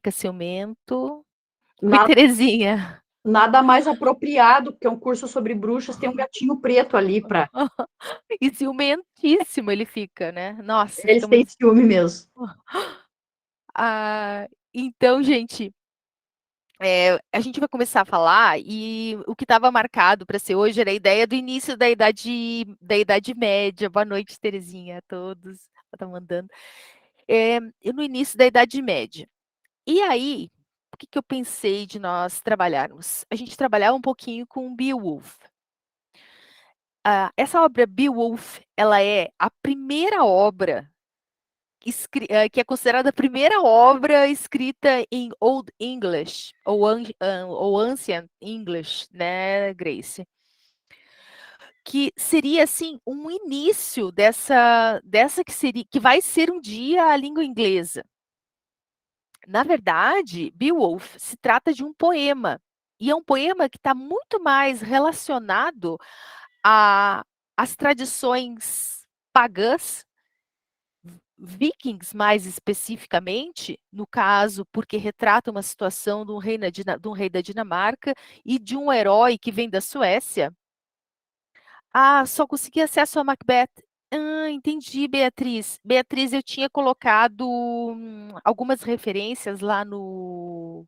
Fica ciumento. Oi, Nada, Terezinha. nada mais apropriado, porque é um curso sobre bruxas, tem um gatinho preto ali para. E ciumentíssimo ele fica, né? Nossa, Eles fica têm muito. ciúme mesmo. Então, gente, a gente vai começar a falar e o que estava marcado para ser hoje era a ideia do início da Idade Média. Boa noite, Terezinha, a todos. Ela tá mandando. No início da Idade Média. E aí, o que eu pensei de nós trabalharmos? A gente trabalhar um pouquinho com Beowulf. Essa obra Beowulf, ela é a primeira obra que é considerada a primeira obra escrita em Old English ou Ancient English, né, Grace? Que seria assim um início dessa que vai ser um dia a língua inglesa. Na verdade, Beowulf se trata de um poema e é um poema que está muito mais relacionado às tradições pagãs vikings, mais especificamente, no caso, porque retrata uma situação de um rei da Dinamarca e de um herói que vem da Suécia. Só consegui acesso a Macbeth. Entendi, Beatriz. Beatriz, eu tinha colocado algumas referências lá no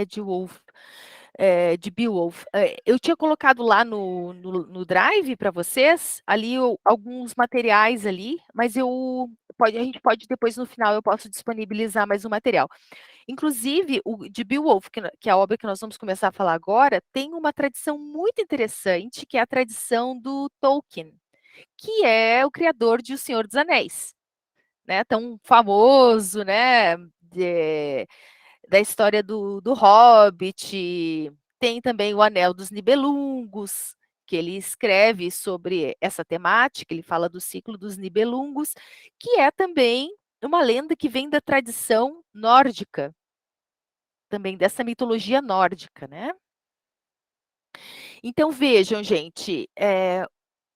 de Wolf, de Beowulf. Eu tinha colocado lá no Drive para vocês, ali alguns materiais ali, mas a gente pode depois no final eu posso disponibilizar mais um material. Inclusive, o de Beowulf, que é a obra que nós vamos começar a falar agora, tem uma tradição muito interessante, que é a tradição do Tolkien, que é o criador de O Senhor dos Anéis, né? Tão famoso, né? Da história do Hobbit, tem também o Anel dos Nibelungos, que ele escreve sobre essa temática, ele fala do ciclo dos Nibelungos, que é também uma lenda que vem da tradição nórdica, também dessa mitologia nórdica, né? Então vejam, gente,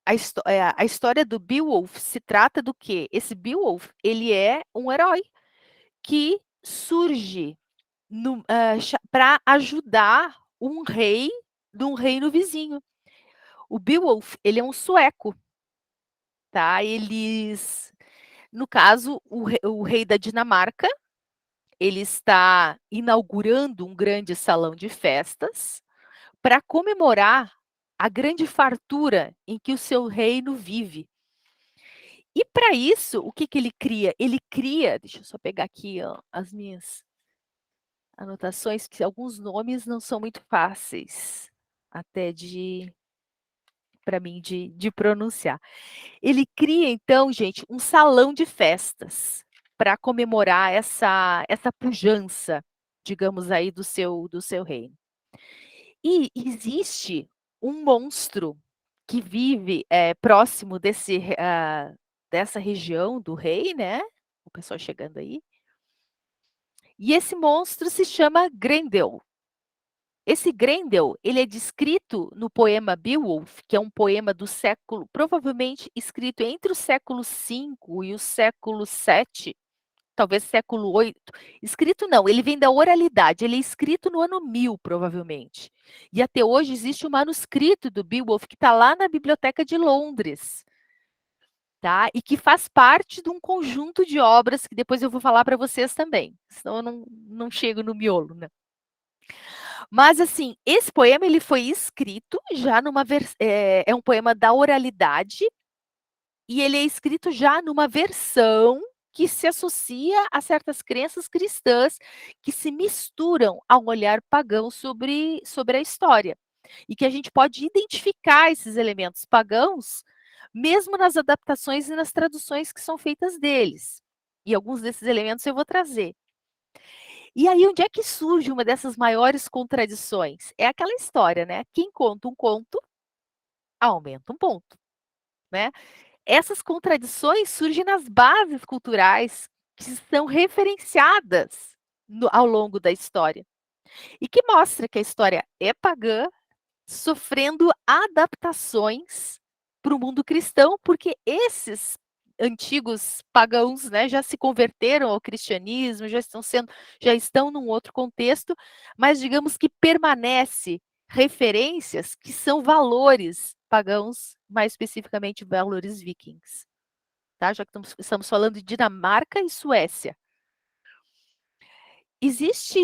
a história do Beowulf se trata do quê? Esse Beowulf, ele é um herói que surge para ajudar um rei de um reino vizinho. O Beowulf, ele é um sueco, tá? No caso, o rei da Dinamarca, ele está inaugurando um grande salão de festas para comemorar a grande fartura em que o seu reino vive. E para isso, o que ele cria? Ele cria, deixa eu só pegar aqui ó, as minhas anotações, que alguns nomes não são muito fáceis até para mim de pronunciar. Ele cria, então, gente, um salão de festas para comemorar essa pujança, digamos aí, do seu reino. E existe um monstro que vive próximo dessa região do rei, né? O pessoal chegando aí. E esse monstro se chama Grendel. Esse Grendel, ele é descrito no poema Beowulf, que é um poema do século, provavelmente escrito entre o século V e o século VII, talvez século VIII. Escrito não, ele vem da oralidade, ele é escrito no ano 1000, provavelmente. E até hoje existe um manuscrito do Beowulf que está lá na Biblioteca de Londres, tá? E que faz parte de um conjunto de obras que depois eu vou falar para vocês também, senão eu não chego no miolo, né? Mas, assim, esse poema ele foi escrito já é um poema da oralidade e ele é escrito já numa versão que se associa a certas crenças cristãs que se misturam ao olhar pagão sobre a história. E que a gente pode identificar esses elementos pagãos mesmo nas adaptações e nas traduções que são feitas deles. E alguns desses elementos eu vou trazer. E aí, onde é que surge uma dessas maiores contradições? É aquela história, né? Quem conta um conto, aumenta um ponto, né? Essas contradições surgem nas bases culturais que são referenciadas ao longo da história e que mostra que a história é pagã, sofrendo adaptações para o mundo cristão, porque esses antigos pagãos, né, já se converteram ao cristianismo, já estão num outro contexto, mas digamos que permanece referências que são valores pagãos, mais especificamente valores vikings, tá? Já que estamos falando de Dinamarca e Suécia. Existe,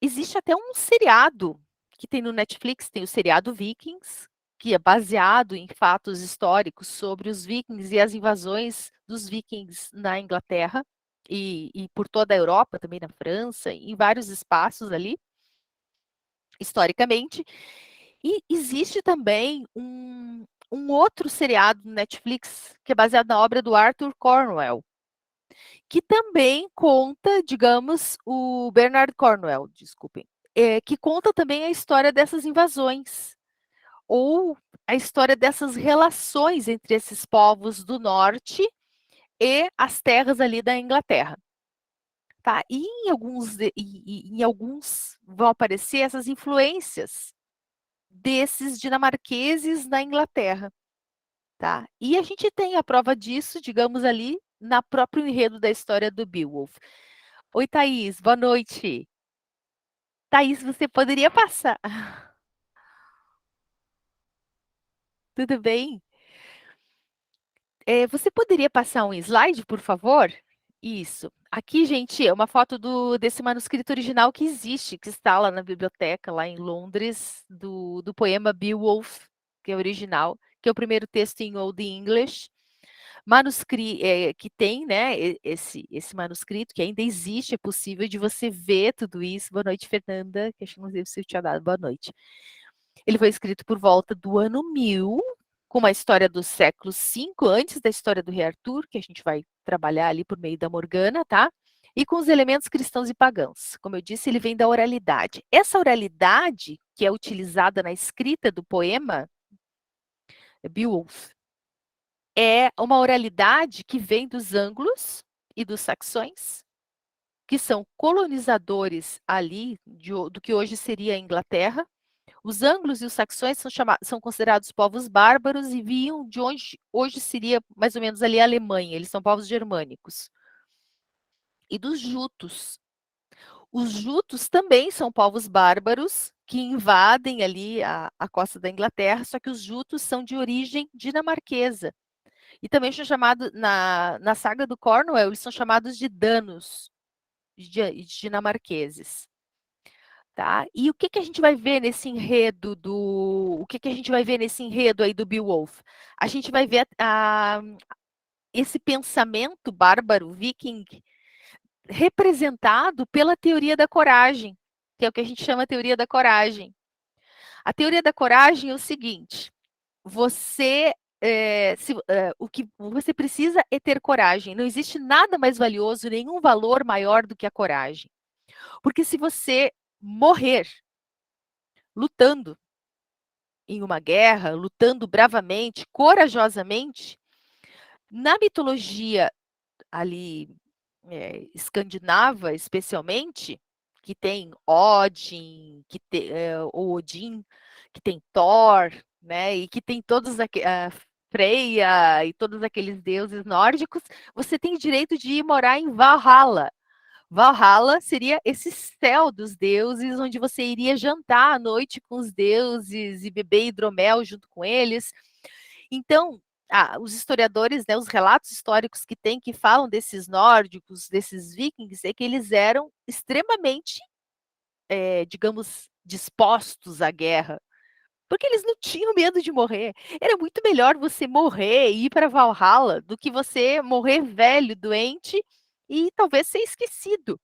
existe até um seriado que tem no Netflix, tem o seriado Vikings, que é baseado em fatos históricos sobre os vikings e as invasões dos vikings na Inglaterra e por toda a Europa, também na França, em vários espaços ali, historicamente. E existe também um outro seriado no Netflix que é baseado na obra do Arthur Cornwell, que também conta, digamos, o Bernard Cornwell, desculpem, que conta também a história dessas invasões, ou a história dessas relações entre esses povos do norte e as terras ali da Inglaterra. Tá? E em alguns vão aparecer essas influências desses dinamarqueses na Inglaterra. Tá? E a gente tem a prova disso, digamos ali, na próprio enredo da história do Beowulf. Oi, Thaís, boa noite. Thaís, você poderia passar. Tudo bem? Você poderia passar um slide, por favor? Isso. Aqui, gente, é uma foto desse manuscrito original que existe, que está lá na biblioteca, lá em Londres, do poema Beowulf, que é original, que é o primeiro texto em Old English. Que tem, né, esse manuscrito, que ainda existe, é possível de você ver tudo isso. Boa noite, Fernanda, que acho que não sei se eu tinha dado boa noite. Ele foi escrito por volta do ano 1000, com uma história do século V, antes da história do rei Arthur, que a gente vai trabalhar ali por meio da Morgana, tá? E com os elementos cristãos e pagãos. Como eu disse, ele vem da oralidade. Essa oralidade, que é utilizada na escrita do poema, Beowulf, é uma oralidade que vem dos anglos e dos saxões, que são colonizadores ali do que hoje seria a Inglaterra. Os anglos e os saxões são considerados povos bárbaros e vinham de onde hoje seria mais ou menos ali a Alemanha. Eles são povos germânicos. E dos jutos. Os jutos também são povos bárbaros que invadem ali a costa da Inglaterra, só que os jutos são de origem dinamarquesa. E também são chamados, na saga do Cornwell, eles são chamados de danos dinamarqueses. Tá? E o que, que a gente vai ver nesse enredo o que, que a gente vai ver nesse enredo aí do Beowulf? A gente vai ver esse pensamento bárbaro viking representado pela teoria da coragem, que é o que a gente chama a teoria da coragem. A teoria da coragem é o seguinte: o que você precisa é ter coragem. Não existe nada mais valioso, nenhum valor maior do que a coragem. Porque se você morrer lutando em uma guerra, lutando bravamente, corajosamente, na mitologia ali escandinava, especialmente, que tem Odin, o Odin, que tem Thor, né, e que tem todos Freya e todos aqueles deuses nórdicos, você tem direito de ir morar em Valhalla. Valhalla seria esse céu dos deuses, onde você iria jantar à noite com os deuses e beber hidromel junto com eles. Então, os historiadores, né, os relatos históricos que tem, que falam desses nórdicos, desses vikings, é que eles eram extremamente, digamos, dispostos à guerra, porque eles não tinham medo de morrer. Era muito melhor você morrer e ir para Valhalla do que você morrer velho, doente e talvez ser esquecido.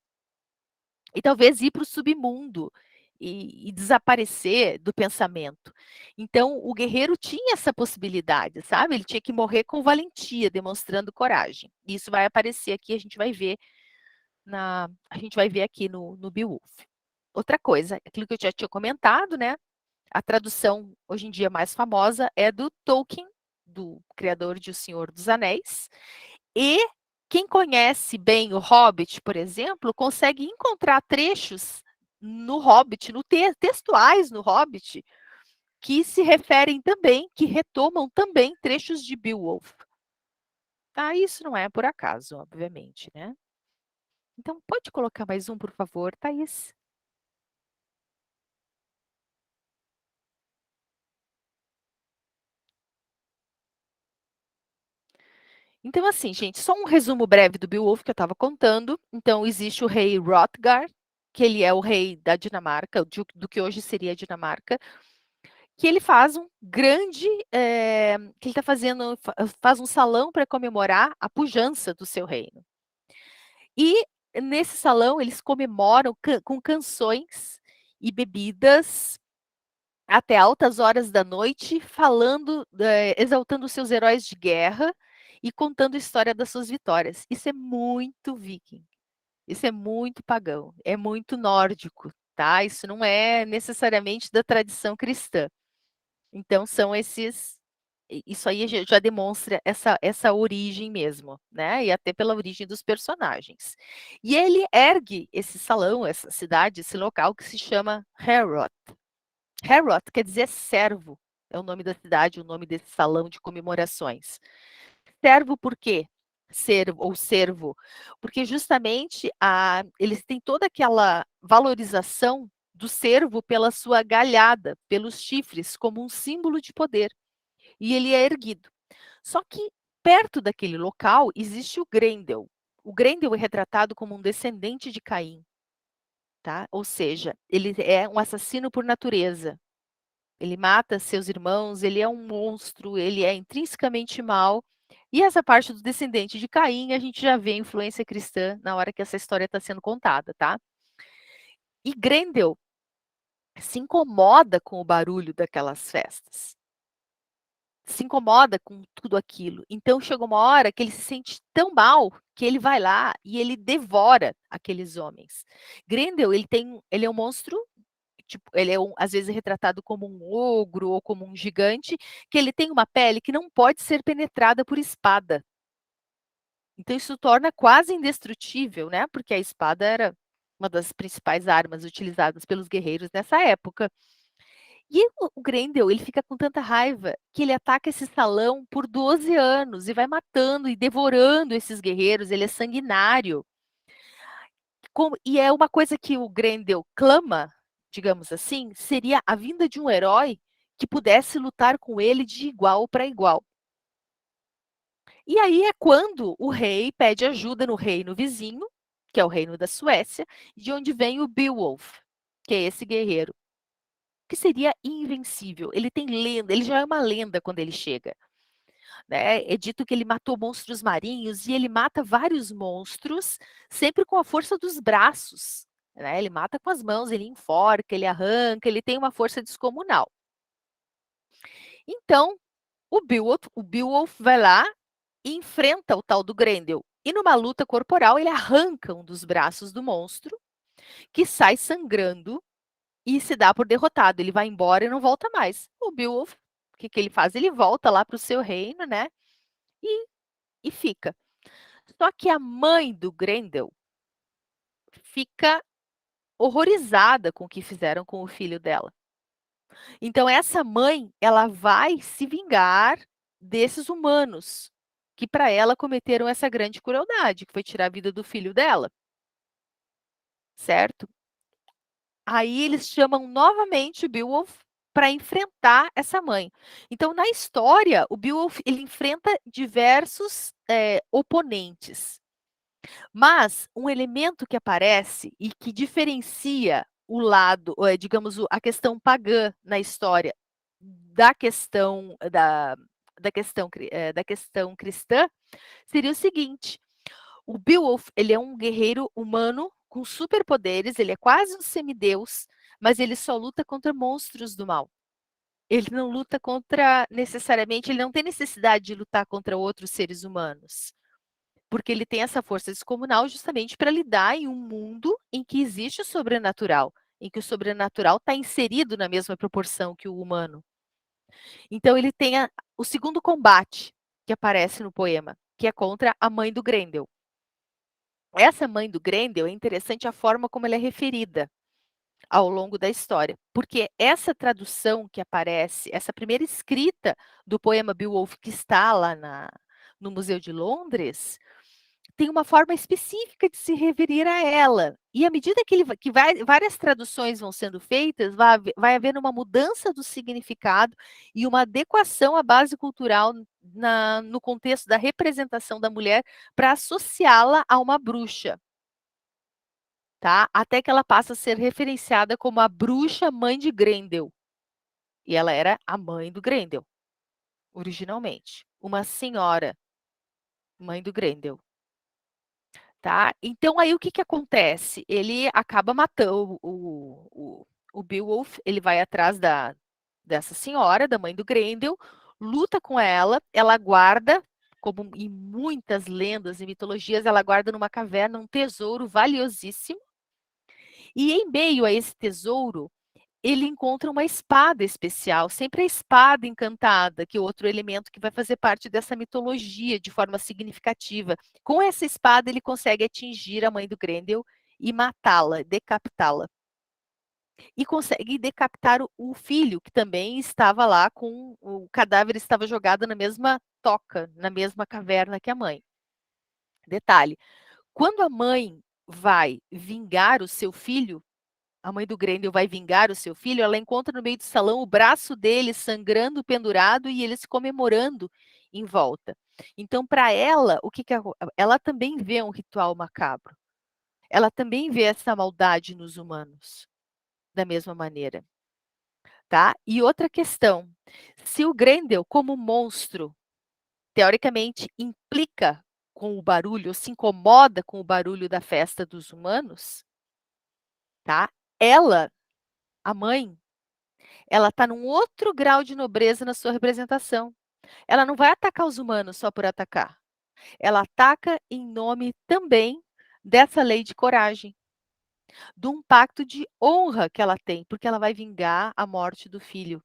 E talvez ir para o submundo e desaparecer do pensamento. Então, o guerreiro tinha essa possibilidade, sabe? Ele tinha que morrer com valentia, demonstrando coragem. Isso vai aparecer aqui, a gente vai ver aqui no Beowulf. Outra coisa, aquilo que eu já tinha comentado, né? A tradução hoje em dia mais famosa é do Tolkien, do criador de O Senhor dos Anéis, e quem conhece bem o Hobbit, por exemplo, consegue encontrar trechos no Hobbit, textuais no Hobbit, que se referem também, que retomam também trechos de Beowulf. Ah, isso não é por acaso, obviamente, né. Então pode colocar mais um, por favor, Thaís? Então, assim, gente, só um resumo breve do Beowulf que eu estava contando. Então, existe o rei Hrothgar, que ele é o rei da Dinamarca, do que hoje seria a Dinamarca, que ele faz um grande, que ele está fazendo, faz um salão para comemorar a pujança do seu reino. E nesse salão eles comemoram com canções e bebidas até altas horas da noite, falando, exaltando os seus heróis de guerra e contando a história das suas vitórias. Isso é muito viking, isso é muito pagão, é muito nórdico, tá? Isso não é necessariamente da tradição cristã. Então são esses, isso aí já demonstra essa origem mesmo, né? E até pela origem dos personagens. E ele ergue esse salão, essa cidade, esse local que se chama Harroth. Harroth quer dizer servo, é o nome da cidade, o nome desse salão de comemorações. Servo por quê? Servo ou servo, porque justamente eles têm toda aquela valorização do servo pela sua galhada, pelos chifres, como um símbolo de poder. E ele é erguido. Só que perto daquele local existe o Grendel. O Grendel é retratado como um descendente de Caim, tá? Ou seja, ele é um assassino por natureza. Ele mata seus irmãos, ele é um monstro, ele é intrinsecamente mau. E essa parte do descendente de Caim, a gente já vê a influência cristã na hora que essa história está sendo contada, tá? E Grendel se incomoda com o barulho daquelas festas. Se incomoda com tudo aquilo. Então chega uma hora que ele se sente tão mal que ele vai lá e ele devora aqueles homens. Grendel, ele é um monstro, tipo, ele é às vezes retratado como um ogro ou como um gigante, que ele tem uma pele que não pode ser penetrada por espada. Então isso torna quase indestrutível, né? Porque a espada era uma das principais armas utilizadas pelos guerreiros nessa época. E o Grendel, ele fica com tanta raiva que ele ataca esse salão por 12 anos e vai matando e devorando esses guerreiros, ele é sanguinário. E é uma coisa que o Grendel clama, digamos assim, seria a vinda de um herói que pudesse lutar com ele de igual para igual. E aí é quando o rei pede ajuda no reino vizinho, que é o reino da Suécia, de onde vem o Beowulf, que é esse guerreiro, que seria invencível. Ele tem lenda, ele já é uma lenda quando ele chega. Né? É dito que ele matou monstros marinhos e ele mata vários monstros, sempre com a força dos braços. Né? Ele mata com as mãos, ele enforca, ele arranca, ele tem uma força descomunal. Então, o Beowulf vai lá e enfrenta o tal do Grendel. E numa luta corporal, ele arranca um dos braços do monstro, que sai sangrando e se dá por derrotado. Ele vai embora e não volta mais. O Beowulf, o que ele faz? Ele volta lá para o seu reino, né? E, e fica. Só que a mãe do Grendel fica horrorizada com o que fizeram com o filho dela. Então essa mãe, ela vai se vingar desses humanos que para ela cometeram essa grande crueldade, que foi tirar a vida do filho dela, certo? Aí eles chamam novamente o Beowulf para enfrentar essa mãe. Então na história, o Beowulf ele enfrenta diversos oponentes. Mas um elemento que aparece e que diferencia o lado, digamos, a questão pagã na história da questão da questão cristã seria o seguinte: o Beowulf ele é um guerreiro humano com superpoderes, ele é quase um semideus, mas ele só luta contra monstros do mal. Ele não luta contra necessariamente, ele não tem necessidade de lutar contra outros seres humanos porque ele tem essa força descomunal justamente para lidar em um mundo em que existe o sobrenatural, em que o sobrenatural está inserido na mesma proporção que o humano. Então ele tem o segundo combate que aparece no poema, que é contra a mãe do Grendel. Essa mãe do Grendel é interessante a forma como ela é referida ao longo da história, porque essa tradução que aparece, essa primeira escrita do poema Beowulf que está lá no Museu de Londres, tem uma forma específica de se referir a ela. E à medida que várias traduções vão sendo feitas, vai havendo uma mudança do significado e uma adequação à base cultural no contexto da representação da mulher para associá-la a uma bruxa. Tá? Até que ela passa a ser referenciada como a bruxa mãe de Grendel. E ela era a mãe do Grendel, originalmente. Uma senhora, mãe do Grendel. Tá? Então, aí o que acontece? Ele acaba matando o Beowulf, ele vai atrás dessa senhora, da mãe do Grendel, luta com ela, ela guarda, como em muitas lendas e mitologias, ela guarda numa caverna um tesouro valiosíssimo, e em meio a esse tesouro, ele encontra uma espada especial, sempre a espada encantada, que é outro elemento que vai fazer parte dessa mitologia de forma significativa. Com essa espada, ele consegue atingir a mãe do Grendel e matá-la, decapitá-la. E consegue decapitar o filho, que também estava lá com o cadáver estava jogado na mesma toca, na mesma caverna que a mãe. Detalhe, quando a mãe vai vingar o seu filho, a mãe do Grendel vai vingar o seu filho, ela encontra no meio do salão o braço dele sangrando, pendurado e eles comemorando em volta. Então, para ela, ela também vê um ritual macabro. Ela também vê essa maldade nos humanos, da mesma maneira, tá? E outra questão, se o Grendel, como monstro, teoricamente implica com o barulho, ou se incomoda com o barulho da festa dos humanos, tá? Ela, a mãe, ela está num outro grau de nobreza na sua representação. Ela não vai atacar os humanos só por atacar. Ela ataca em nome também dessa lei de coragem, de um pacto de honra que ela tem, porque ela vai vingar a morte do filho,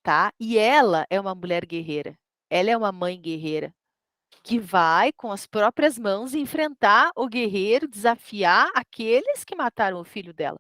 tá? E ela é uma mulher guerreira. Ela é uma mãe guerreira que vai com as próprias mãos enfrentar o guerreiro, desafiar aqueles que mataram o filho dela.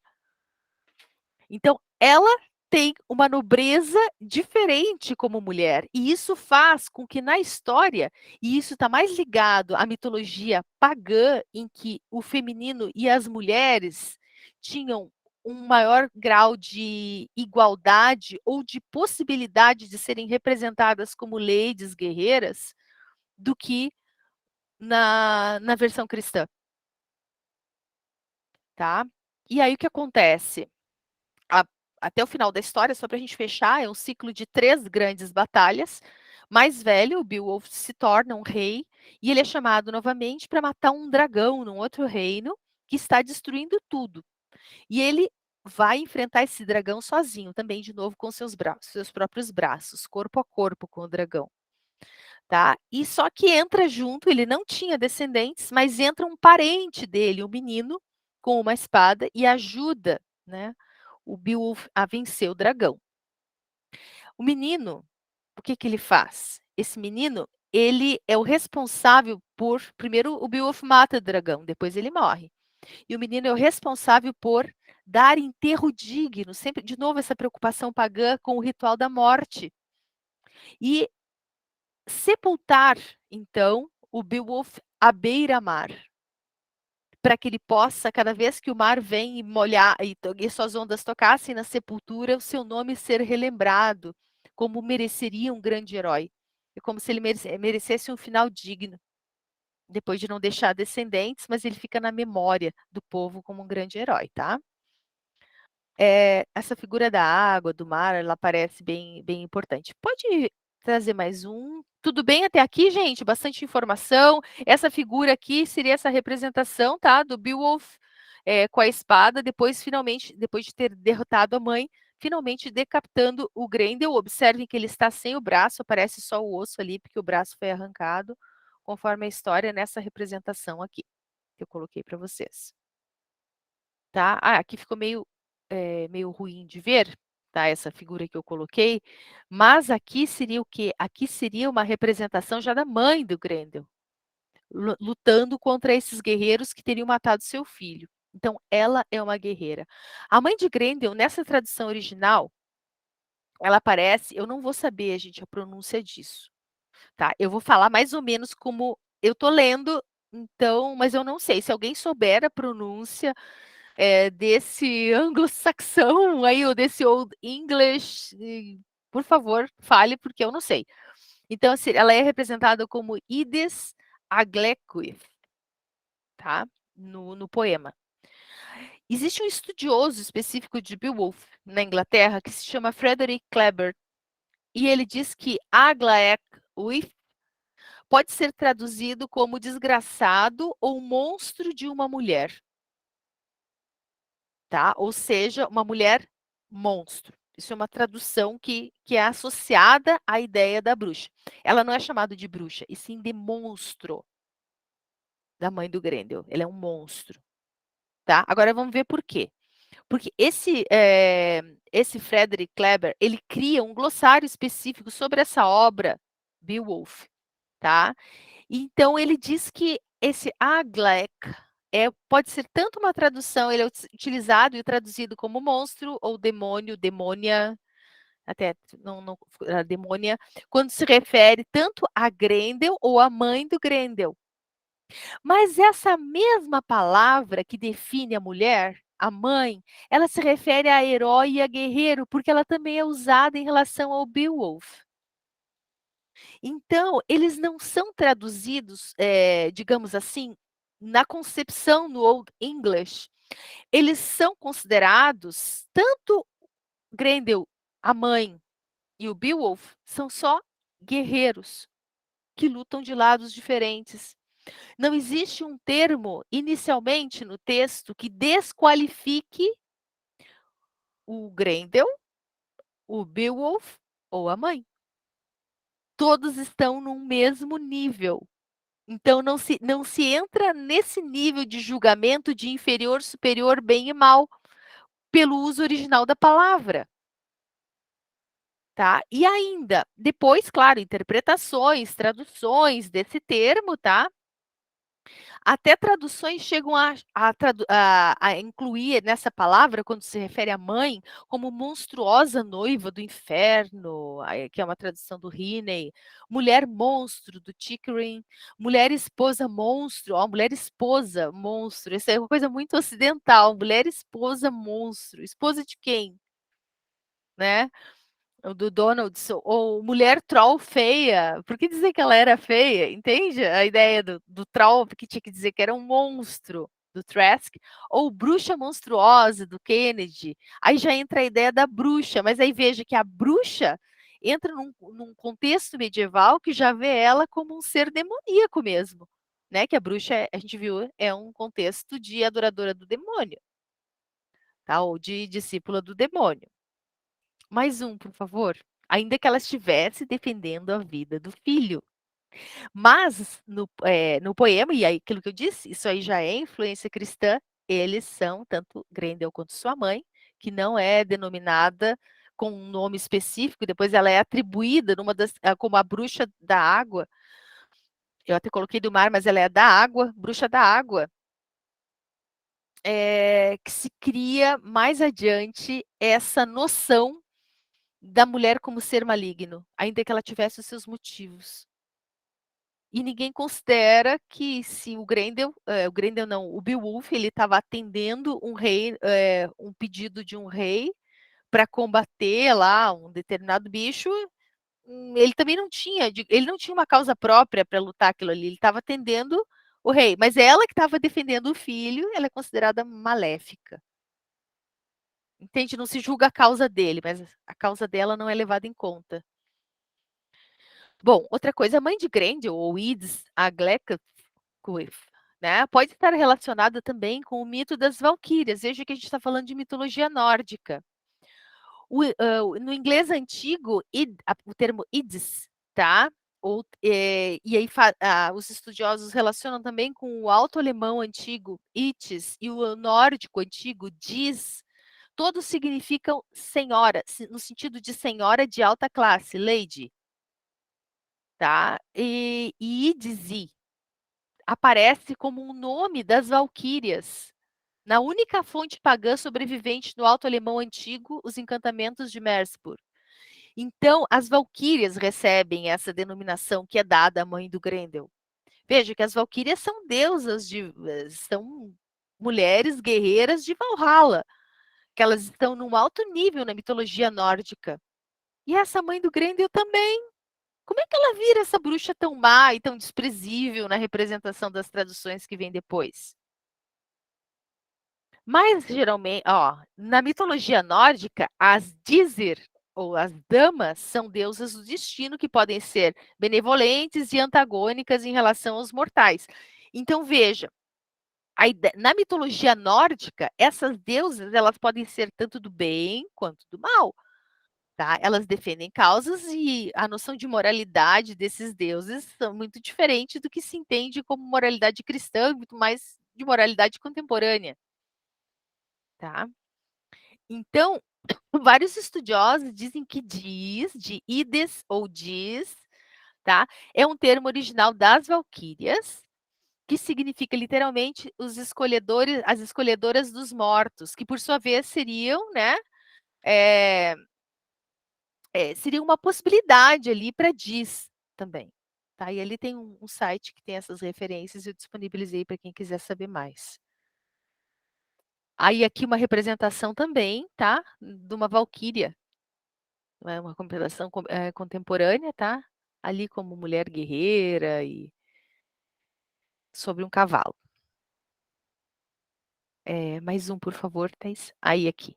Então, ela tem uma nobreza diferente como mulher. E isso faz com que na história, e isso está mais ligado à mitologia pagã, em que o feminino e as mulheres tinham um maior grau de igualdade ou de possibilidade de serem representadas como ladies guerreiras, do que na versão cristã. Tá? E aí o que acontece? A, até o final da história, só para a gente fechar, é um ciclo de 3 grandes batalhas. Mais velho, o Beowulf se torna um rei e ele é chamado novamente para matar um dragão num outro reino que está destruindo tudo. E ele vai enfrentar esse dragão sozinho, também de novo com seus braços, seus próprios braços, corpo a corpo com o dragão. Tá? E só que entra junto, ele não tinha descendentes, mas entra um parente dele, um menino, com uma espada e ajuda, né, o Beowulf a vencer o dragão. O menino, o que ele faz? Esse menino, ele é o responsável por, primeiro o Beowulf mata o dragão, depois ele morre. E o menino é o responsável por dar enterro digno, sempre de novo essa preocupação pagã com o ritual da morte. E sepultar, então, o Beowulf à beira-mar, para que ele possa, cada vez que o mar vem e molhar e suas ondas tocassem na sepultura, o seu nome ser relembrado, como mereceria um grande herói. É como se ele merecesse um final digno, depois de não deixar descendentes, mas ele fica na memória do povo como um grande herói, tá? Essa figura da água, do mar, ela parece bem importante. Pode trazer mais um? Tudo bem até aqui, gente? Bastante informação. Essa figura aqui seria essa representação, tá? Do Beowulf com a espada, finalmente, depois de ter derrotado a mãe, finalmente decapitando o Grendel. Observem que ele está sem o braço, aparece só o osso ali, porque o braço foi arrancado, conforme a história nessa representação aqui, que eu coloquei para vocês. Tá? Aqui ficou meio ruim de ver, tá? Essa figura que eu coloquei, mas aqui seria o quê? Aqui seria uma representação já da mãe do Grendel, lutando contra esses guerreiros que teriam matado seu filho. Então, ela é uma guerreira. A mãe de Grendel, nessa tradução original, ela aparece, eu não vou saber, gente, a pronúncia disso, tá? Eu vou falar mais ou menos como eu tô lendo, então, mas eu não sei. Se alguém souber a pronúncia desse anglo-saxão aí, ou desse Old English, por favor, fale, porque eu não sei. Então, assim, ela é representada como Ides Aglacuith, tá? No poema. Existe um estudioso específico de Beowulf na Inglaterra que se chama Frederick Kleber, e ele diz que Aglaecwyth pode ser traduzido como desgraçado ou monstro de uma mulher, tá? Ou seja, uma mulher monstro. Isso é uma tradução que é associada à ideia da bruxa. Ela não é chamada de bruxa, e sim de monstro, da mãe do Grendel. Ele é um monstro, tá? Agora vamos ver por quê. Porque esse Frederick Kleber, ele cria um glossário específico sobre essa obra, Beowulf, tá? Então ele diz que esse Aglaec pode ser tanto uma tradução, ele é utilizado e traduzido como monstro ou demônio, demônia, até não a demônia, quando se refere tanto a Grendel ou a mãe do Grendel. Mas essa mesma palavra que define a mulher, a mãe, ela se refere a herói e a guerreiro, porque ela também é usada em relação ao Beowulf. Então, eles não são traduzidos, digamos assim, na concepção no Old English. Eles são considerados, tanto Grendel, a mãe, e o Beowulf, são só guerreiros que lutam de lados diferentes. Não existe um termo, inicialmente, no texto que desqualifique o Grendel, o Beowulf ou a mãe. Todos estão no mesmo nível. Então, não se entra nesse nível de julgamento de inferior, superior, bem e mal, pelo uso original da palavra. Tá? E ainda, depois, claro, interpretações, traduções desse termo, tá? Até traduções chegam a incluir nessa palavra, quando se refere à mãe, como monstruosa noiva do inferno, que é uma tradução do Heaney, mulher monstro do Chickering, mulher esposa monstro, ó, mulher esposa monstro, isso é uma coisa muito ocidental, mulher esposa monstro, esposa de quem? Né? O do Donaldson, ou mulher troll feia. Por que dizer que ela era feia? Entende a ideia do troll, que tinha que dizer que era um monstro, do Trask, ou bruxa monstruosa, do Kennedy. Aí já entra a ideia da bruxa, mas aí veja que a bruxa entra num contexto medieval que já vê ela como um ser demoníaco mesmo. Né? Que a bruxa, a gente viu, é um contexto de adoradora do demônio, tá? Ou de discípula do demônio. Mais um, por favor. Ainda que ela estivesse defendendo a vida do filho. Mas, no poema, e aí aquilo que eu disse, isso aí já é influência cristã, eles são, tanto Grendel quanto sua mãe, que não é denominada com um nome específico, depois ela é atribuída como a bruxa da água. Eu até coloquei do mar, mas ela é da água, bruxa da água. Que se cria mais adiante essa noção da mulher como ser maligno, ainda que ela tivesse os seus motivos. E ninguém considera que se o Grendel não, o Beowulf, ele estava atendendo um pedido de um rei para combater lá um determinado bicho, ele também não tinha, ele não tinha uma causa própria para lutar aquilo ali, ele estava atendendo o rei, mas ela que estava defendendo o filho, ela é considerada maléfica. Entende? Não se julga a causa dele, mas a causa dela não é levada em conta. Bom, outra coisa, a mãe de Grendel, ou Ides Aglacuith, né, pode estar relacionada também com o mito das valquírias. Veja que a gente está falando de mitologia nórdica. No inglês antigo, o termo Ides, tá? E aí os estudiosos relacionam também com o alto-alemão antigo, Itis, e o nórdico antigo, Dis. Todos significam senhora, no sentido de senhora de alta classe, lady. Tá? E Idzi aparece como um nome das valquírias. Na única fonte pagã sobrevivente no alto alemão antigo, os encantamentos de Merseburg. Então, as valquírias recebem essa denominação que é dada à mãe do Grendel. Veja que as valquírias são deusas são mulheres guerreiras de Valhalla, que elas estão num alto nível na mitologia nórdica. E essa mãe do Grendel também. Como é que ela vira essa bruxa tão má e tão desprezível na representação das traduções que vêm depois? Mas geralmente, ó, na mitologia nórdica, as Dísir, ou as damas, são deusas do destino que podem ser benevolentes e antagônicas em relação aos mortais. Então, veja, na mitologia nórdica, essas deusas, elas podem ser tanto do bem quanto do mal, tá? Elas defendem causas e a noção de moralidade desses deuses são muito diferente do que se entende como moralidade cristã, muito mais de moralidade contemporânea, tá? Então, vários estudiosos dizem que de Ides ou diz, tá? É um termo original das valquírias, que significa literalmente os escolhedores, as escolhedoras dos mortos, que por sua vez seriam, né? É, seria uma possibilidade ali para diz também. Tá? E ali tem um site que tem essas referências, eu disponibilizei para quem quiser saber mais. Aí aqui uma representação também, tá? De uma valquíria. É uma representação contemporânea, tá? Ali como mulher guerreira e sobre um cavalo. Mais um, por favor, Thais. Aí aqui.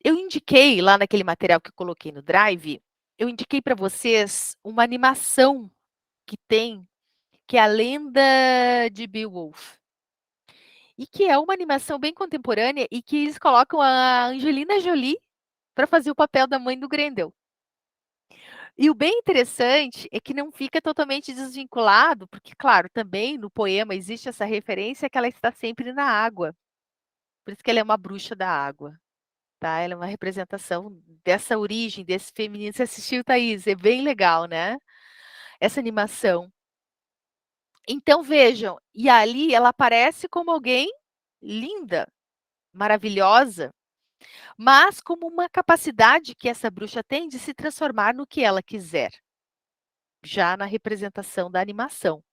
Eu indiquei lá naquele material que eu coloquei no Drive, eu indiquei para vocês uma animação que tem, que é a Lenda de Beowulf. E que é uma animação bem contemporânea e que eles colocam a Angelina Jolie para fazer o papel da mãe do Grendel. E o bem interessante é que não fica totalmente desvinculado, porque, claro, também no poema existe essa referência que ela está sempre na água. Por isso que ela é uma bruxa da água. Tá? Ela é uma representação dessa origem, desse feminino. Você assistiu, Thaís? É bem legal, né? Essa animação. Então, vejam, e ali ela aparece como alguém linda, maravilhosa, mas como uma capacidade que essa bruxa tem de se transformar no que ela quiser, já na representação da animação.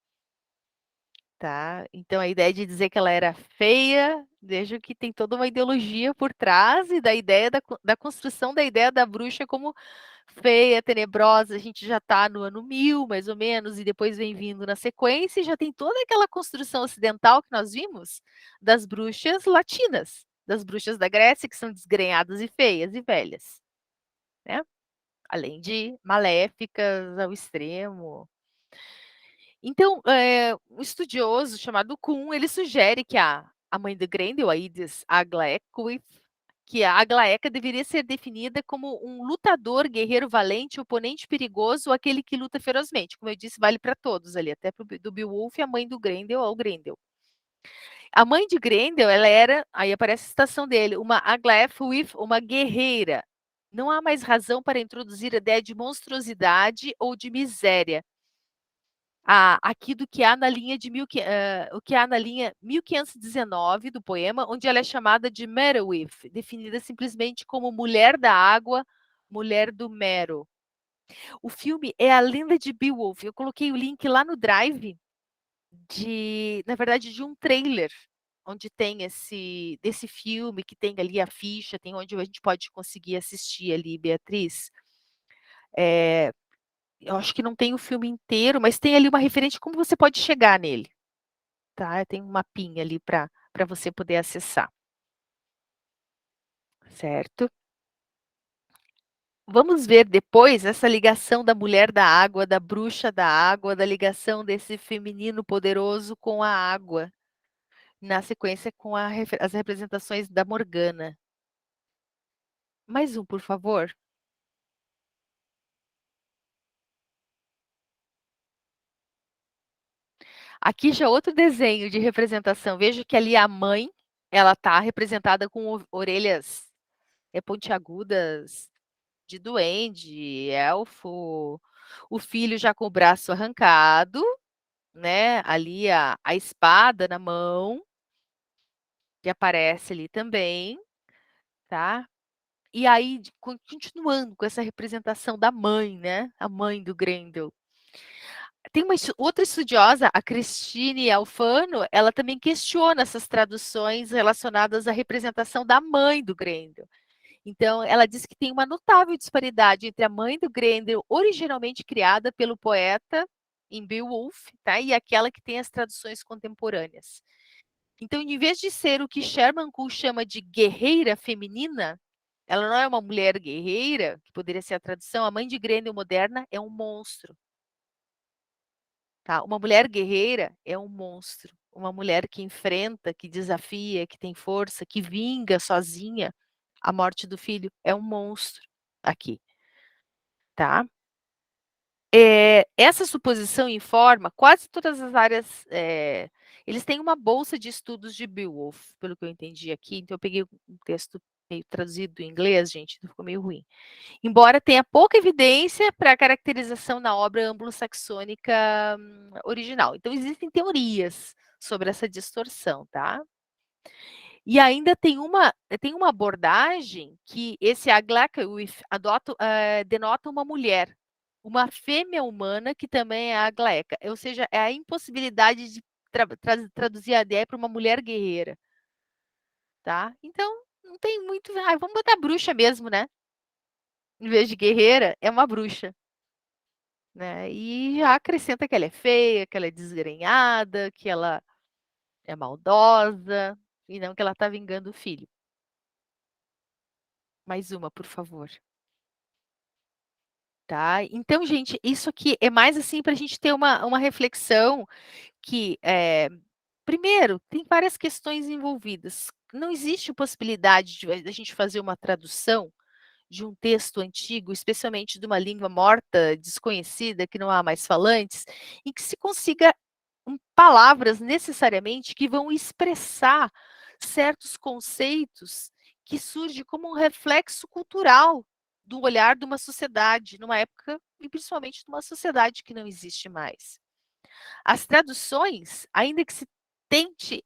Tá? Então, a ideia de dizer que ela era feia, vejo que tem toda uma ideologia por trás e da ideia da construção da ideia da bruxa como feia, tenebrosa. A gente já está no ano 1000, mais ou menos, e depois vem vindo na sequência, e já tem toda aquela construção ocidental que nós vimos das bruxas latinas, das bruxas da Grécia, que são desgrenhadas e feias e velhas, né? Além de maléficas ao extremo. Então, um estudioso chamado Kuhn, ele sugere que a mãe de Grendel, a Ides Aglaequith, que a Aglaeca deveria ser definida como um lutador, guerreiro valente, oponente perigoso, ou aquele que luta ferozmente. Como eu disse, vale para todos ali, até do Beowulf e a mãe do Grendel ao Grendel. A mãe de Grendel, ela era, aí aparece a citação dele, uma Aglaequith, uma guerreira. Não há mais razão para introduzir a ideia de monstruosidade ou de miséria aqui do que há na linha de o que há na linha 1519 do poema, onde ela é chamada de Merowith, definida simplesmente como mulher da água, mulher do Mero. O filme é a Lenda de Beowulf. Eu coloquei o link lá no Drive na verdade, de um trailer onde tem desse filme, que tem ali a ficha, tem onde a gente pode conseguir assistir ali, Beatriz. Eu acho que não tem o filme inteiro, mas tem ali uma referência de como você pode chegar nele, tá? Tem um mapinha ali para você poder acessar, certo? Vamos ver depois essa ligação da mulher da água, da bruxa da água, da ligação desse feminino poderoso com a água, na sequência com as representações da Morgana. Mais um, por favor. Aqui já outro desenho de representação. Vejo que ali a mãe, ela está representada com orelhas pontiagudas de duende, elfo, o filho já com o braço arrancado, né? Ali a espada na mão, que aparece ali também, tá? E aí, continuando com essa representação da mãe, né? A mãe do Grendel. Tem uma outra estudiosa, a Cristine Alfano, ela também questiona essas traduções relacionadas à representação da mãe do Grendel. Então, ela diz que tem uma notável disparidade entre a mãe do Grendel, originalmente criada pelo poeta em Beowulf, tá? E aquela que tem as traduções contemporâneas. Então, em vez de ser o que Sherman Kuhl chama de guerreira feminina, ela não é uma mulher guerreira, que poderia ser a tradução, a mãe de Grendel moderna é um monstro. Tá? Uma mulher guerreira é um monstro. Uma mulher que enfrenta, que desafia, que tem força, que vinga sozinha a morte do filho, é um monstro aqui. Tá? Essa suposição informa quase todas as áreas. Eles têm uma bolsa de estudos de Beowulf, pelo que eu entendi aqui. Então, eu peguei um texto meio traduzido em inglês, gente, então ficou meio ruim. Embora tenha pouca evidência para a caracterização na obra anglo-saxônica original. Então, existem teorias sobre essa distorção, tá? E ainda tem uma abordagem que esse Aglaicwith denota uma mulher, uma fêmea humana que também é Aglaeca, ou seja, é a impossibilidade de traduzir a ideia para uma mulher guerreira, tá? Então, não tem muito. Vamos botar bruxa mesmo, né? Em vez de guerreira, é uma bruxa. Né? E já acrescenta que ela é feia, que ela é desgrenhada, que ela é maldosa, e não que ela está vingando o filho. Mais uma, por favor. Tá? Então, gente, isso aqui é mais assim para a gente ter uma reflexão que, primeiro, tem várias questões envolvidas. Não existe possibilidade de a gente fazer uma tradução de um texto antigo, especialmente de uma língua morta, desconhecida, que não há mais falantes, em que se consiga palavras necessariamente que vão expressar certos conceitos que surgem como um reflexo cultural do olhar de uma sociedade, numa época, e principalmente numa sociedade que não existe mais. As traduções, ainda que se tente,